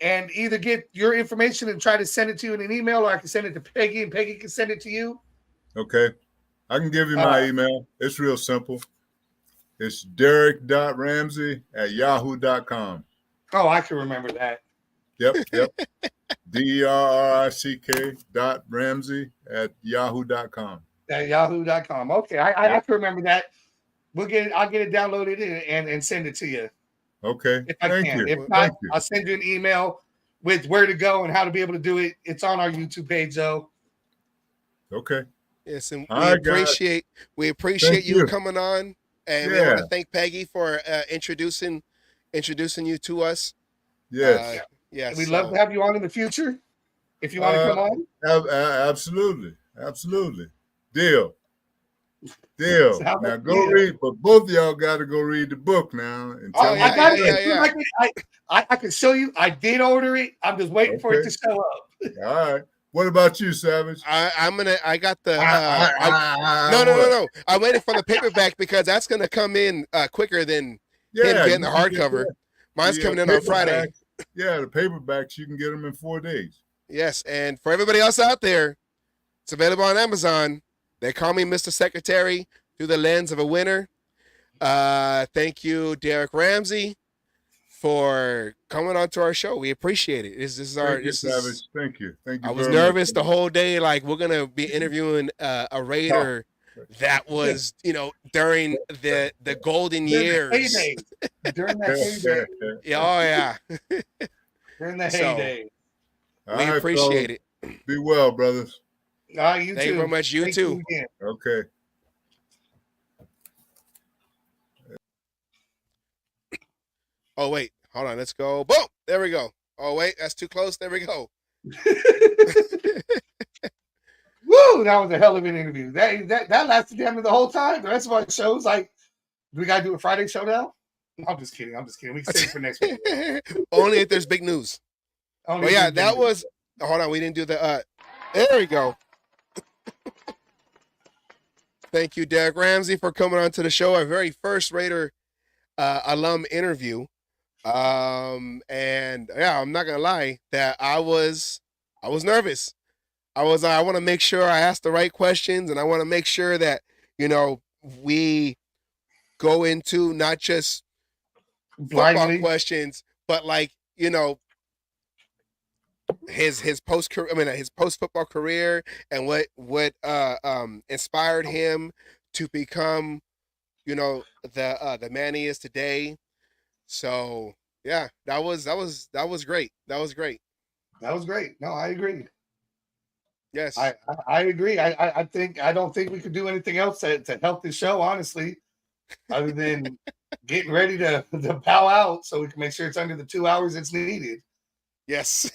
and either get your information and try to send it to you in an email, or I can send it to Peggy and Peggy can send it to you. Okay. I can give you my email. It's real simple. It's derek.ramsey@yahoo.com. Oh, I can remember that. Yep. DERRICK.ramsey@yahoo.com. At yahoo.com. Okay, I can remember that. I'll get it downloaded and send it to you. Okay. If I Thank can. you. If not, Thank you. I'll send you an email with where to go and how to be able to do it. It's on our YouTube page, though. Okay. yes, and All right, guys. we appreciate Thank you you. coming on, and we want to thank Peggy for introducing you to us. Yes. Yes, We'd love to have you on in the future if you want to come on. Absolutely. Deal. Now Sounds go good. read, but both of y'all got to go read the book now. And tell Oh, me yeah, I got what you it. think. I can show you. I did order it. I'm just waiting for it Okay. to show up. All right. What about you, Savage? I got the What? I'm waiting for the paperback because that's gonna come in quicker than him getting the you can get hardcover. that. Mine's The, coming in on Friday. paperbacks- Yeah, the paperbacks, you can get them in 4 days. Yes, and for everybody else out there, it's available on Amazon. They call me Mr. Secretary through the lens of a winner. Thank you, Derek Ramsey, for coming on to our show. We appreciate it. This is Savage. Thank you. I was nervous the whole day. Like, we're gonna be interviewing a Raider that was, during the golden years. During that heyday. Yeah, oh yeah. During the So, heyday. We appreciate it. Be well, brothers. You Thank too. you very much. You Thank too. again. Okay. Oh wait, hold on. Let's go. Boom. There we go. Oh wait, that's too close. There we go. Woo! That was a hell of an interview. That lasted damn near the whole time. The rest of our shows, like, we gotta do a Friday show now. I'm just kidding. We can save it for next week. Only if there's big news. Only Oh if yeah, there's that big news. was. Hold on, we didn't do the. There we go. Thank you, Derek Ramsey, for coming on to the show. Our very first Raider alum interview. And yeah, I'm not gonna lie that I was nervous. I want to make sure I ask the right questions, and I want to make sure that we go into not just football Blindly. questions, but like his post football career and what inspired him to become the man he is today. So yeah, that was great. That was great. That was great. No, I agree. Yes. I agree. I don't think we could do anything else to help this show, honestly, other than getting ready to bow out so we can make sure it's under the 2 hours it's needed. Yes.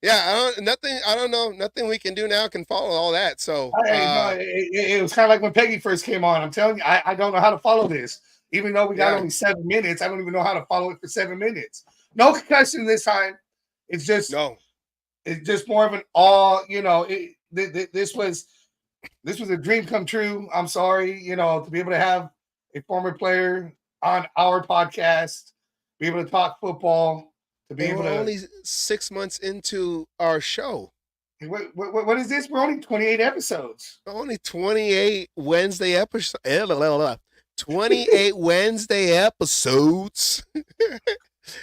Yeah, nothing we can do now can follow all that. So it was kind of like when Peggy first came on. I'm telling you, I don't know how to follow this. Even though we got only 7 minutes, I don't even know how to follow it for 7 minutes. No concussion this time. It's just more of an awe. This was a dream come true. I'm sorry, to be able to have a former player on our podcast, be able to talk football, to be able to. We're only 6 months into our show. What is this? We're only 28 episodes. Only 28 Wednesday episodes. 28 Wednesday episodes.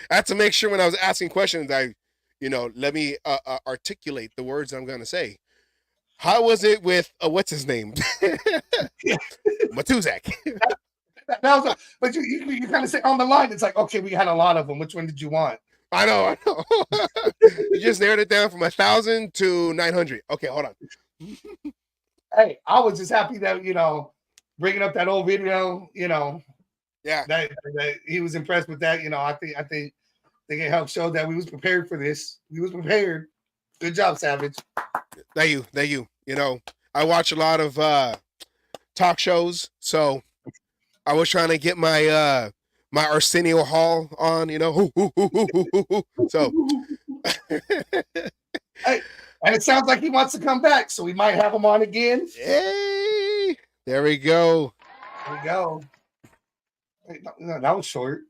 I had to make sure when I was asking questions, I let me articulate the words I'm going to say. How was it with what's his name? Matuzak. That was but you kind of say on the line, it's like, okay, we had a lot of them. Which one did you want? I know. You just narrowed it down from 1,000 to 900. Okay, hold on. Hey, I was just happy that, bringing up that old video, Yeah. that he was impressed with that. I think it helped show that we was prepared for this. We was prepared. Good job, Savage. Thank you. I watch a lot of talk shows, so I was trying to get my my Arsenio Hall on, So Hey, and it sounds like he wants to come back, so we might have him on again. Hey, there we go. There we go. Hey, no, that was short.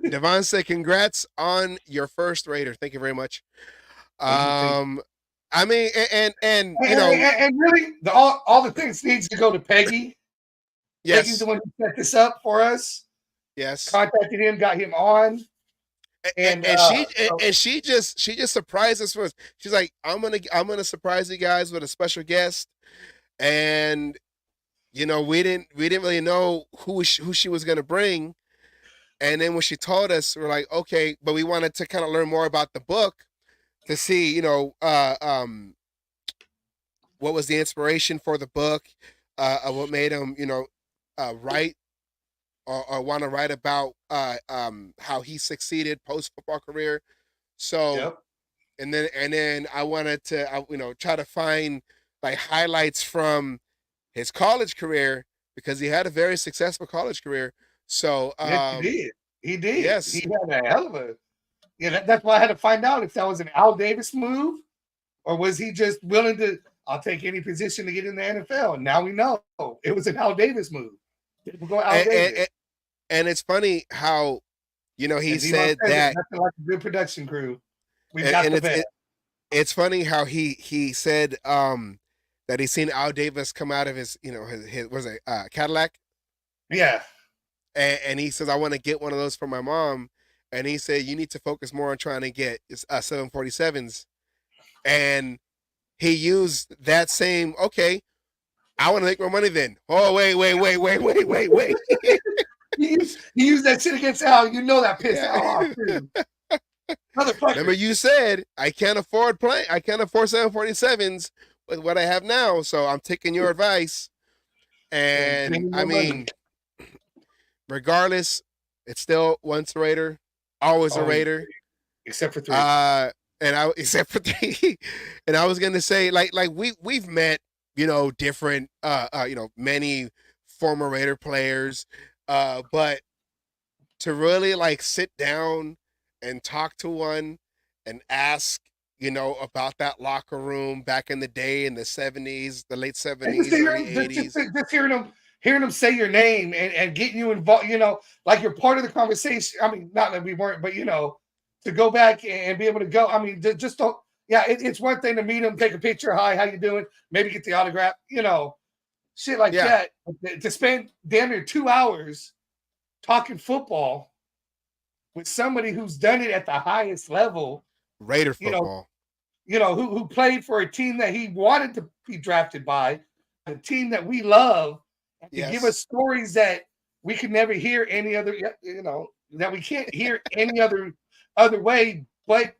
Devon said, "Congrats on your first Raider." Thank you very much. I mean, and and really, all the things needs to go to Peggy. Yes. Peggy's the one who set this up for us. Yes. Contacted him, got him on. And she just surprised us first. She's like, I'm gonna surprise you guys with a special guest, and we didn't really know who she was gonna bring, and then when she told us, we're like, okay, but we wanted to kind of learn more about the book to see, what was the inspiration for the book, what made him, write or want to write about how he succeeded post football career. So, Yep. and then I wanted to try to find like highlights from his college career, because he had a very successful college career. So Yes, he did. He did. Yes. He had a hell of a. Yeah, that's why I had to find out if that was an Al Davis move, or was he just willing to? I'll take any position to get in the NFL. And now we know it was an Al Davis move. We'll go Al Davis. And it's funny how, he said that nothing like a good production crew. We got the best. It's funny how he said that he's seen Al Davis come out of his his was it Cadillac. Yeah. And he says, I want to get one of those for my mom. And he said, you need to focus more on trying to get 747s. And he used that same, okay, I want to make more money then. Oh, wait. He used that shit against Al. You know that pissed Al off too. Motherfucker. Remember you said, I can't afford 747s with what I have now. So I'm taking your advice. And I mean, regardless, it's still once a Raider, always a Raider, except for 3. Except for 3. And I was gonna say, like we've met, different, many former Raider players, but to really like sit down and talk to one and ask, about that locker room back in the day in the 70s, the late 70s, early 80s. Just hearing them say your name and getting you involved, like you're part of the conversation. I mean, not that we weren't, but to go back and be able to go. I mean, just don't. Yeah, it's one thing to meet them, take a picture. Hi, how you doing? Maybe get the autograph. Shit like that. To spend damn near 2 hours talking football with somebody who's done it at the highest level. Raider football. Who played for a team that he wanted to be drafted by, a team that we love. Yes. To give us stories that we could never hear any other, that we can't hear any other way, but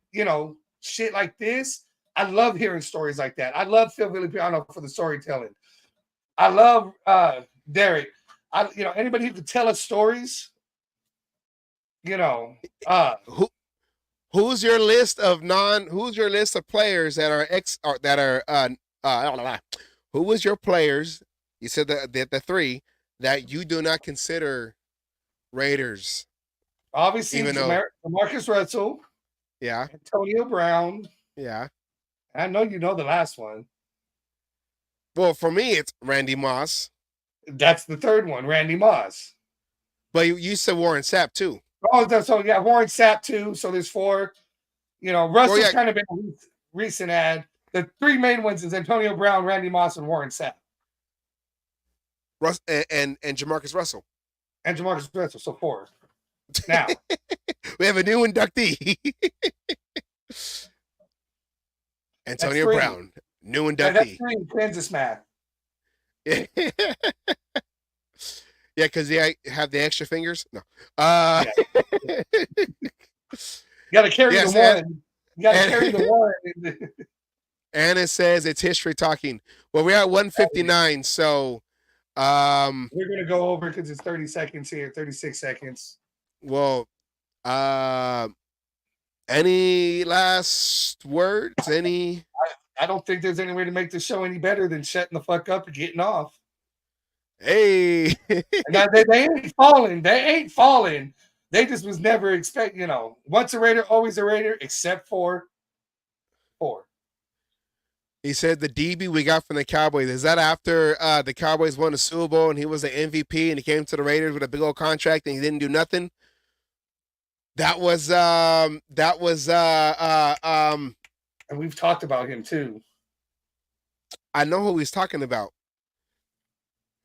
shit like this. I love hearing stories like that. I love Phil Villapiano for the storytelling. I love Derek. Anybody who could tell us stories. Who's your list of players that are who was your players? You said the 3 that you do not consider Raiders. Obviously, Marcus Russell. Yeah. Antonio Brown. Yeah. I know you know the last one. Well, for me, it's Randy Moss. That's the third one, Randy Moss. But you said Warren Sapp too. Oh, so yeah, Warren Sapp too. So there's 4. Russell's kind of been a recent ad. The 3 main ones is Antonio Brown, Randy Moss, and Warren Sapp. And Jamarcus Russell. And Jamarcus Russell, so 4. Now, We have a new inductee. Antonio three. Brown, new that's inductee. 3 in Kansas math. Yeah, because they have the extra fingers. No. You got to carry Yes, the one. You got to carry the one. And it says it's history talking. Well, we're at 159, so we're gonna go over because it's 30 seconds here, 36 seconds. Well, any last words? Any? I don't think there's any way to make the show any better than shutting the fuck up and getting off. Hey, Now, they ain't falling. They ain't falling. They just was never expect. Once a Raider, always a Raider, except for 4. he said the DB we got from the Cowboys. Is that after the Cowboys won the Super Bowl and he was the MVP and he came to the Raiders with a big old contract and he didn't do nothing? That was and we've talked about him too. I know who he's talking about.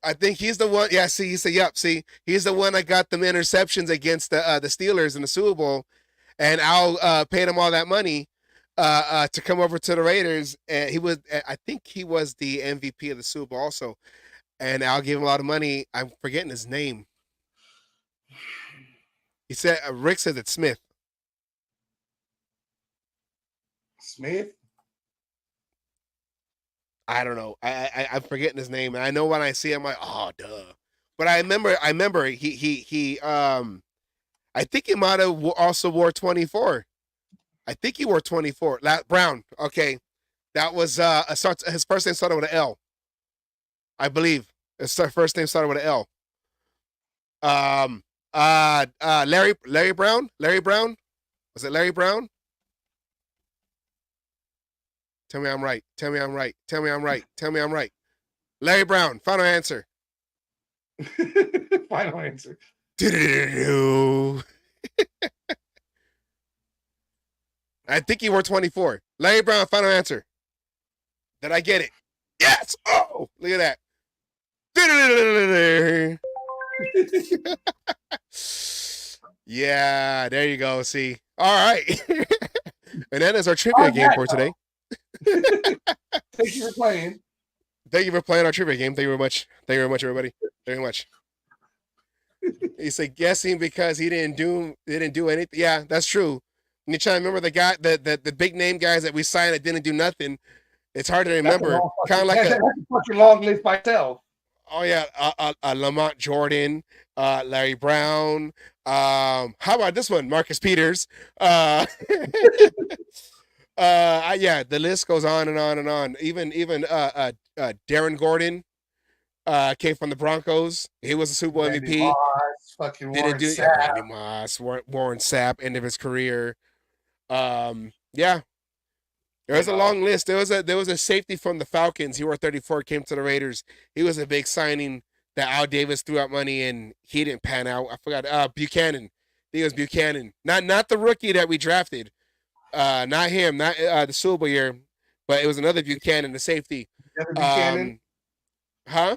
I think he's the one. Yeah, see, he said, "Yep." See, he's the one that got them interceptions against the Steelers in the Super Bowl, and Al paid him all that money to come over to the Raiders. And I think he was the MVP of the Super Bowl also, and Al gave him a lot of money. I'm forgetting his name. He said Rick says it's Smith. Smith? I don't know. I'm forgetting his name, and I know when I see him, I'm like, oh, duh. But I remember he I think he might have also wore 24. I think he wore 24. Brown. Okay, that was his first name started with an L. I believe his first name started with an L. Larry Brown. Larry Brown. Was it Larry Brown? Tell me I'm right. Tell me I'm right. Tell me I'm right. Tell me I'm right. Larry Brown. Final answer. Final answer. I think he wore 24. Larry Brown. Final answer. Did I get it? Yes. Oh, look at that. Yeah, there you go. See. All right. And that is our trivia game for today. Thank you for playing. Thank you for playing our trivia game. Thank you very much. Thank you very much, everybody. Thank you very much. He said guessing because he didn't do anything. Yeah, that's true. When you try to remember the guy, the big name guys that we signed that didn't do nothing, it's hard to remember. Kind of like that's a fucking long list myself. Oh yeah, Lamont Jordan, Larry Brown. How about this one, Marcus Peters? Yeah, the list goes on and on and on. Even Darren Gordon came from the Broncos. He was a Super Bowl Randy MVP. Moss, fucking Warren Sapp. Randy Moss, Warren Sapp, end of his career. Yeah. There was a long list. There was a safety from the Falcons. He wore 34, came to the Raiders. He was a big signing that Al Davis threw out money and he didn't pan out. I forgot. Buchanan. I think it was Buchanan. Not the rookie that we drafted. Not him, not the Super Bowl year, but it was another Buchanan, the safety. The other Buchanan? Huh?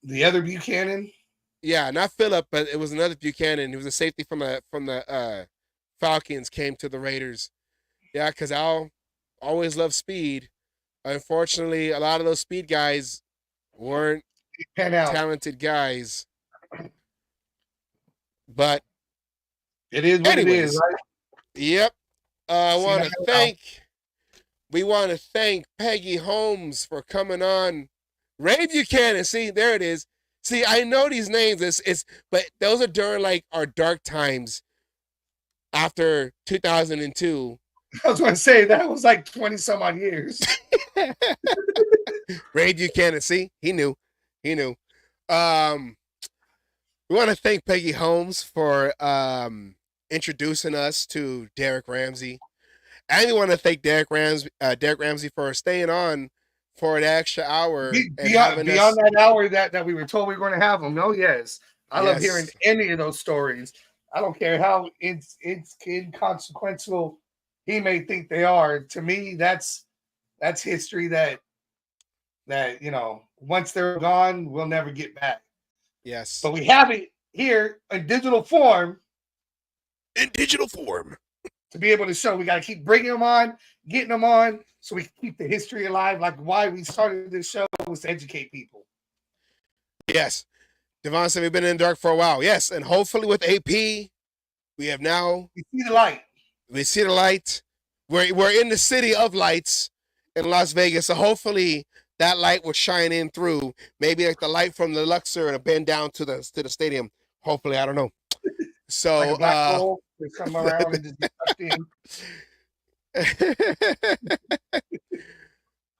The other Buchanan? Yeah, not Phillip, but it was another Buchanan. He was a safety from the Falcons, came to the Raiders. Yeah, because Al always loved speed. Unfortunately, a lot of those speed guys weren't talented guys. But it is what it is, right? Yep. We want to thank Peggy Holmes for coming on. Ray Buchanan, see, there it is. See, I know these names, but those are during like our dark times after 2002. I was going to say that was like 20 some odd years. Ray Buchanan, see, he knew. We want to thank Peggy Holmes for introducing us to Derek Ramsey. And we want to thank Derek Ramsey for staying on for an extra hour. Beyond that hour that we were told we were going to have him. Oh, yes. I love hearing any of those stories. I don't care how inconsequential he may think they are. To me, that's history that once they're gone, we'll never get back. Yes. But we have it here in digital form. in digital form. To be able to show, we got to keep bringing them on, getting them on, so we can keep the history alive. Like why we started this show was to educate people. Yes. Devon said we've been in the dark for a while. Yes, and hopefully with AP, we have now. We see the light. We see the light. We're in the city of lights in Las Vegas, so hopefully that light will shine in through. Maybe like the light from the Luxor and bend down to the stadium. Hopefully, I don't know. So like a black hole, they come around and just get sucked in.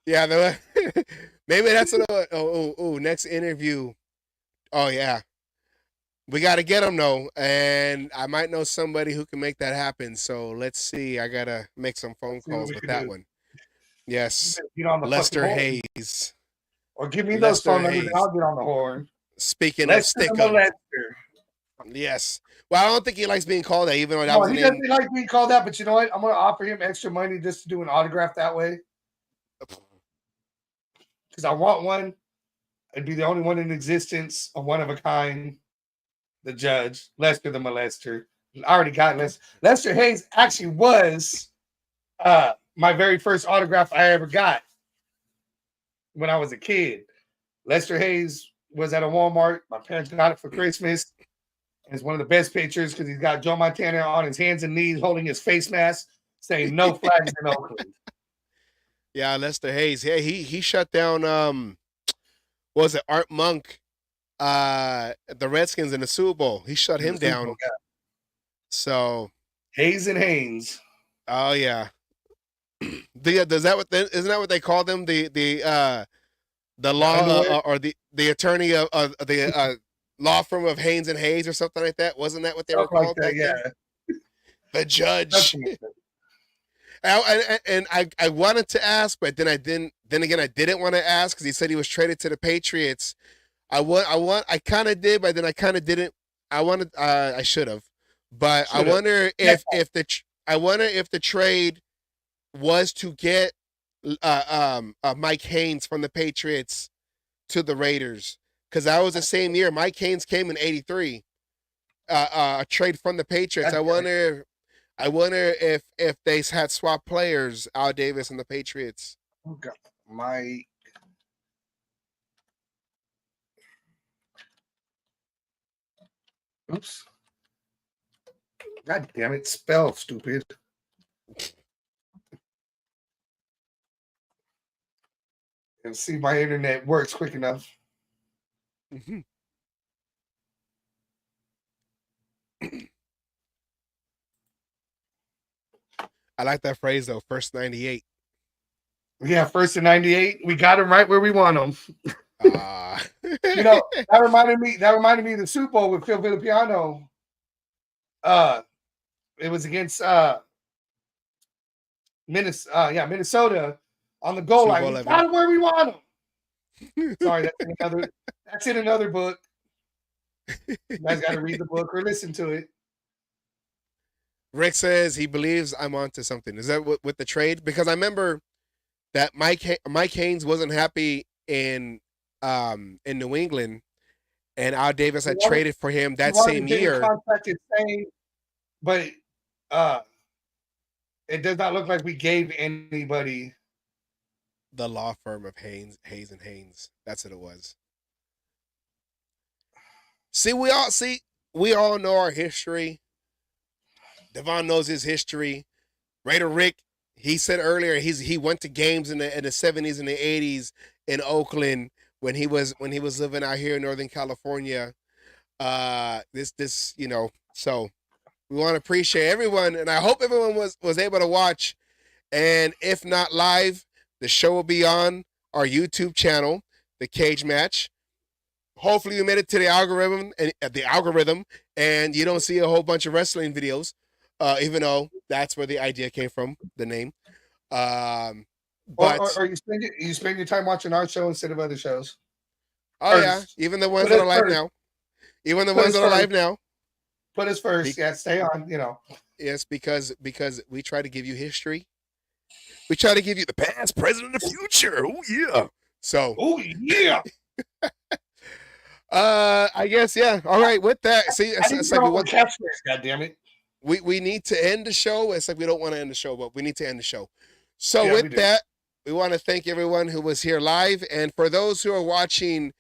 Yeah, maybe that's another. Next interview. Oh yeah, we got to get him though, and I might know somebody who can make that happen. So let's see. I gotta make some phone calls with that one. Yes, Lester Hayes. Or give me those phone numbers, and I'll get on the horn. Speaking of Stickum. Yes. Well, I don't think he likes being called that, even though that was the name. He doesn't like being called that, but you know what? I'm going to offer him extra money just to do an autograph that way. Because I want one. It'd be the only one in existence, a one of a kind. The judge, Lester the Molester. I already got Lester. Lester Hayes actually was my very first autograph I ever got when I was a kid. Lester Hayes was at a Walmart. My parents got it for Christmas. It's one of the best pictures because he's got Joe Montana on his hands and knees holding his face mask saying no flags in Oakland. Yeah, Lester Hayes. Yeah, he shut down what was it, Art Monk, the Redskins in the Super Bowl. He shut him down. Bowl, yeah. So Hayes and Haynes. Oh yeah. Isn't that what they call them? The law or the attorney of the law firm of Haynes and Hayes or something like that. Wasn't that what they were called? Like that, yeah. The judge. And I wanted to ask, but then I didn't. Then again, I didn't want to ask because he said he was traded to the Patriots. I kind of did, but then I kind of didn't. I should have, but I wonder if the trade was to get Mike Haynes from the Patriots to the Raiders, because that was the same year Mike Haynes came in '83. A trade from the Patriots. I wonder if they had swapped players, Al Davis and the Patriots. Oh God, Mike. Oops. God damn it, spell stupid. And see if my internet works quick enough. Mm-hmm. I like that phrase though. First 98. Yeah, first in 98. We got him right where we want him. You know, that reminded me of the Super Bowl with Phil Villapiano. It was against Minnesota on the goal line. We got him where we want him. Sorry, that's in another book. You guys got to read the book or listen to it. Rick says he believes I'm onto something. Is that with the trade? Because I remember that Mike Haynes wasn't happy in New England, and Al Davis had traded for him that same year. Contract is saying, but it does not look like we gave anybody. The law firm of Hayes and Haynes. That's what it was. We all know our history. Devon knows his history. Raider Rick, he said earlier he went to games in the 70s and the 80s in Oakland when he was living out here in Northern California. So we want to appreciate everyone, and I hope everyone was able to watch. And if not live, the show will be on our YouTube channel, The Cage Match. Hopefully you made it to the algorithm and you don't see a whole bunch of wrestling videos, even though that's where the idea came from, the name. Or you spend your time watching our show instead of other shows. Oh first. Yeah, even the ones that are live now. Even the ones that are live now. Put us first. Stay on, Yes, because we try to give you history. We try to give you the past, present, and the future. Oh yeah. So. Oh yeah. I guess yeah. All right. With that, see, it's like what catchphrase. God damn it. we need to end the show. It's like we don't want to end the show, but we need to end the show. So Yeah, with that, we want to thank everyone who was here live, and for those who are watching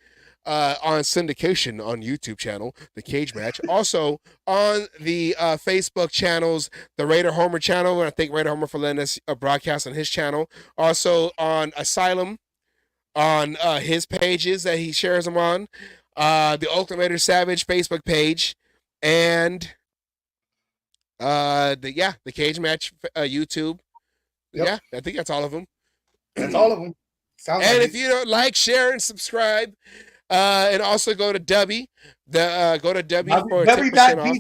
on syndication on YouTube channel, The Cage Match, also on the Facebook channels, the Raider Homer channel, and I thank Raider Homer for letting us broadcast on his channel. Also on Asylum, on his pages that he shares them on, the Oakland Raiders Savage Facebook page, and the Cage Match YouTube. Yep. Yeah, I think that's all of them. That's all of them. Sounds And like if you don't like, share, and subscribe, and also go to W, go to W for 10% off.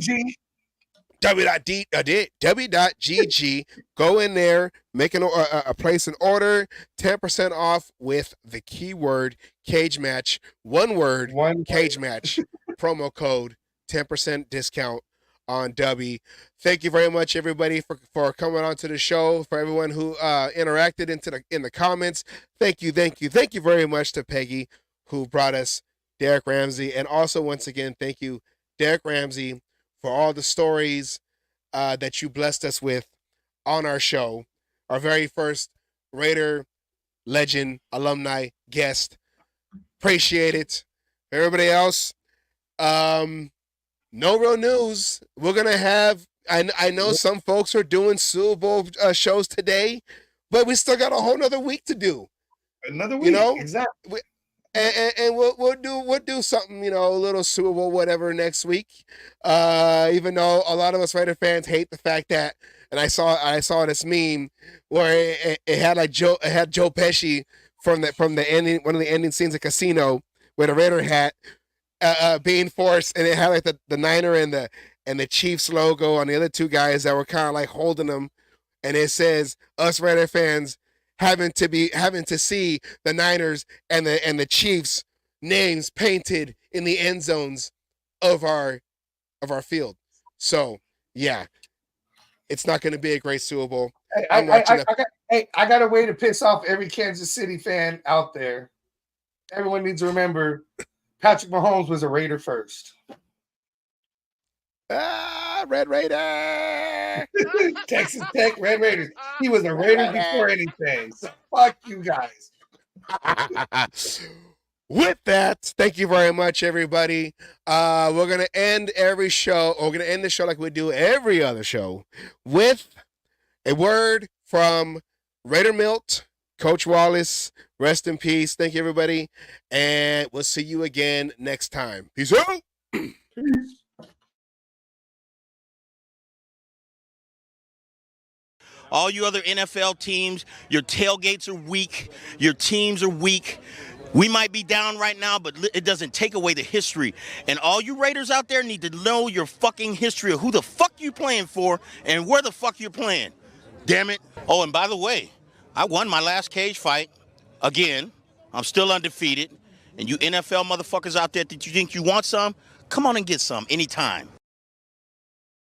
W.GG. Go in there, make a place an order, 10% off with the keyword Cage Match. One word, Cage Match. Promo code, 10% discount on W. Thank you very much, everybody, for coming on to the show. For everyone who interacted in the comments, thank you very much to Peggy, who brought us Derek Ramsey, and also once again, thank you, Derek Ramsey, for all the stories that you blessed us with on our show, our very first Raider legend alumni guest. Appreciate it. Everybody else, no real news. We're gonna have. I know some folks are doing Super Bowl shows today, but we still got a whole nother week to do. Another week, exactly. And we'll do something, a little Super Bowl whatever next week. Even though a lot of us Raider fans hate the fact that, and I saw this meme where it had Joe Pesci from the ending, one of the ending scenes of Casino, with a Raider hat being forced, and it had like the Niner and the Chiefs logo on the other two guys that were kind of like holding them, and it says us Raider fans having to see the Niners and the Chiefs names painted in the end zones of our field. So yeah, it's not going to be a great Super Bowl. I got a way to piss off every Kansas City fan out there. Everyone needs to remember Patrick Mahomes was a Raider first. Red Raider. Texas Tech, Red Raiders. He was a Raider before anything. So fuck you guys. With that, thank you very much, everybody. We're gonna end every show. We're gonna end the show like we do every other show with a word from Raider Milt, Coach Wallace. Rest in peace. Thank you, everybody, and we'll see you again next time. Peace out. Peace. All you other NFL teams, your tailgates are weak. Your teams are weak. We might be down right now, but it doesn't take away the history. And all you Raiders out there need to know your fucking history of who the fuck you playing for and where the fuck you're playing. Damn it. Oh, and by the way, I won my last cage fight. Again, I'm still undefeated. And you NFL motherfuckers out there that you think you want some, come on and get some anytime.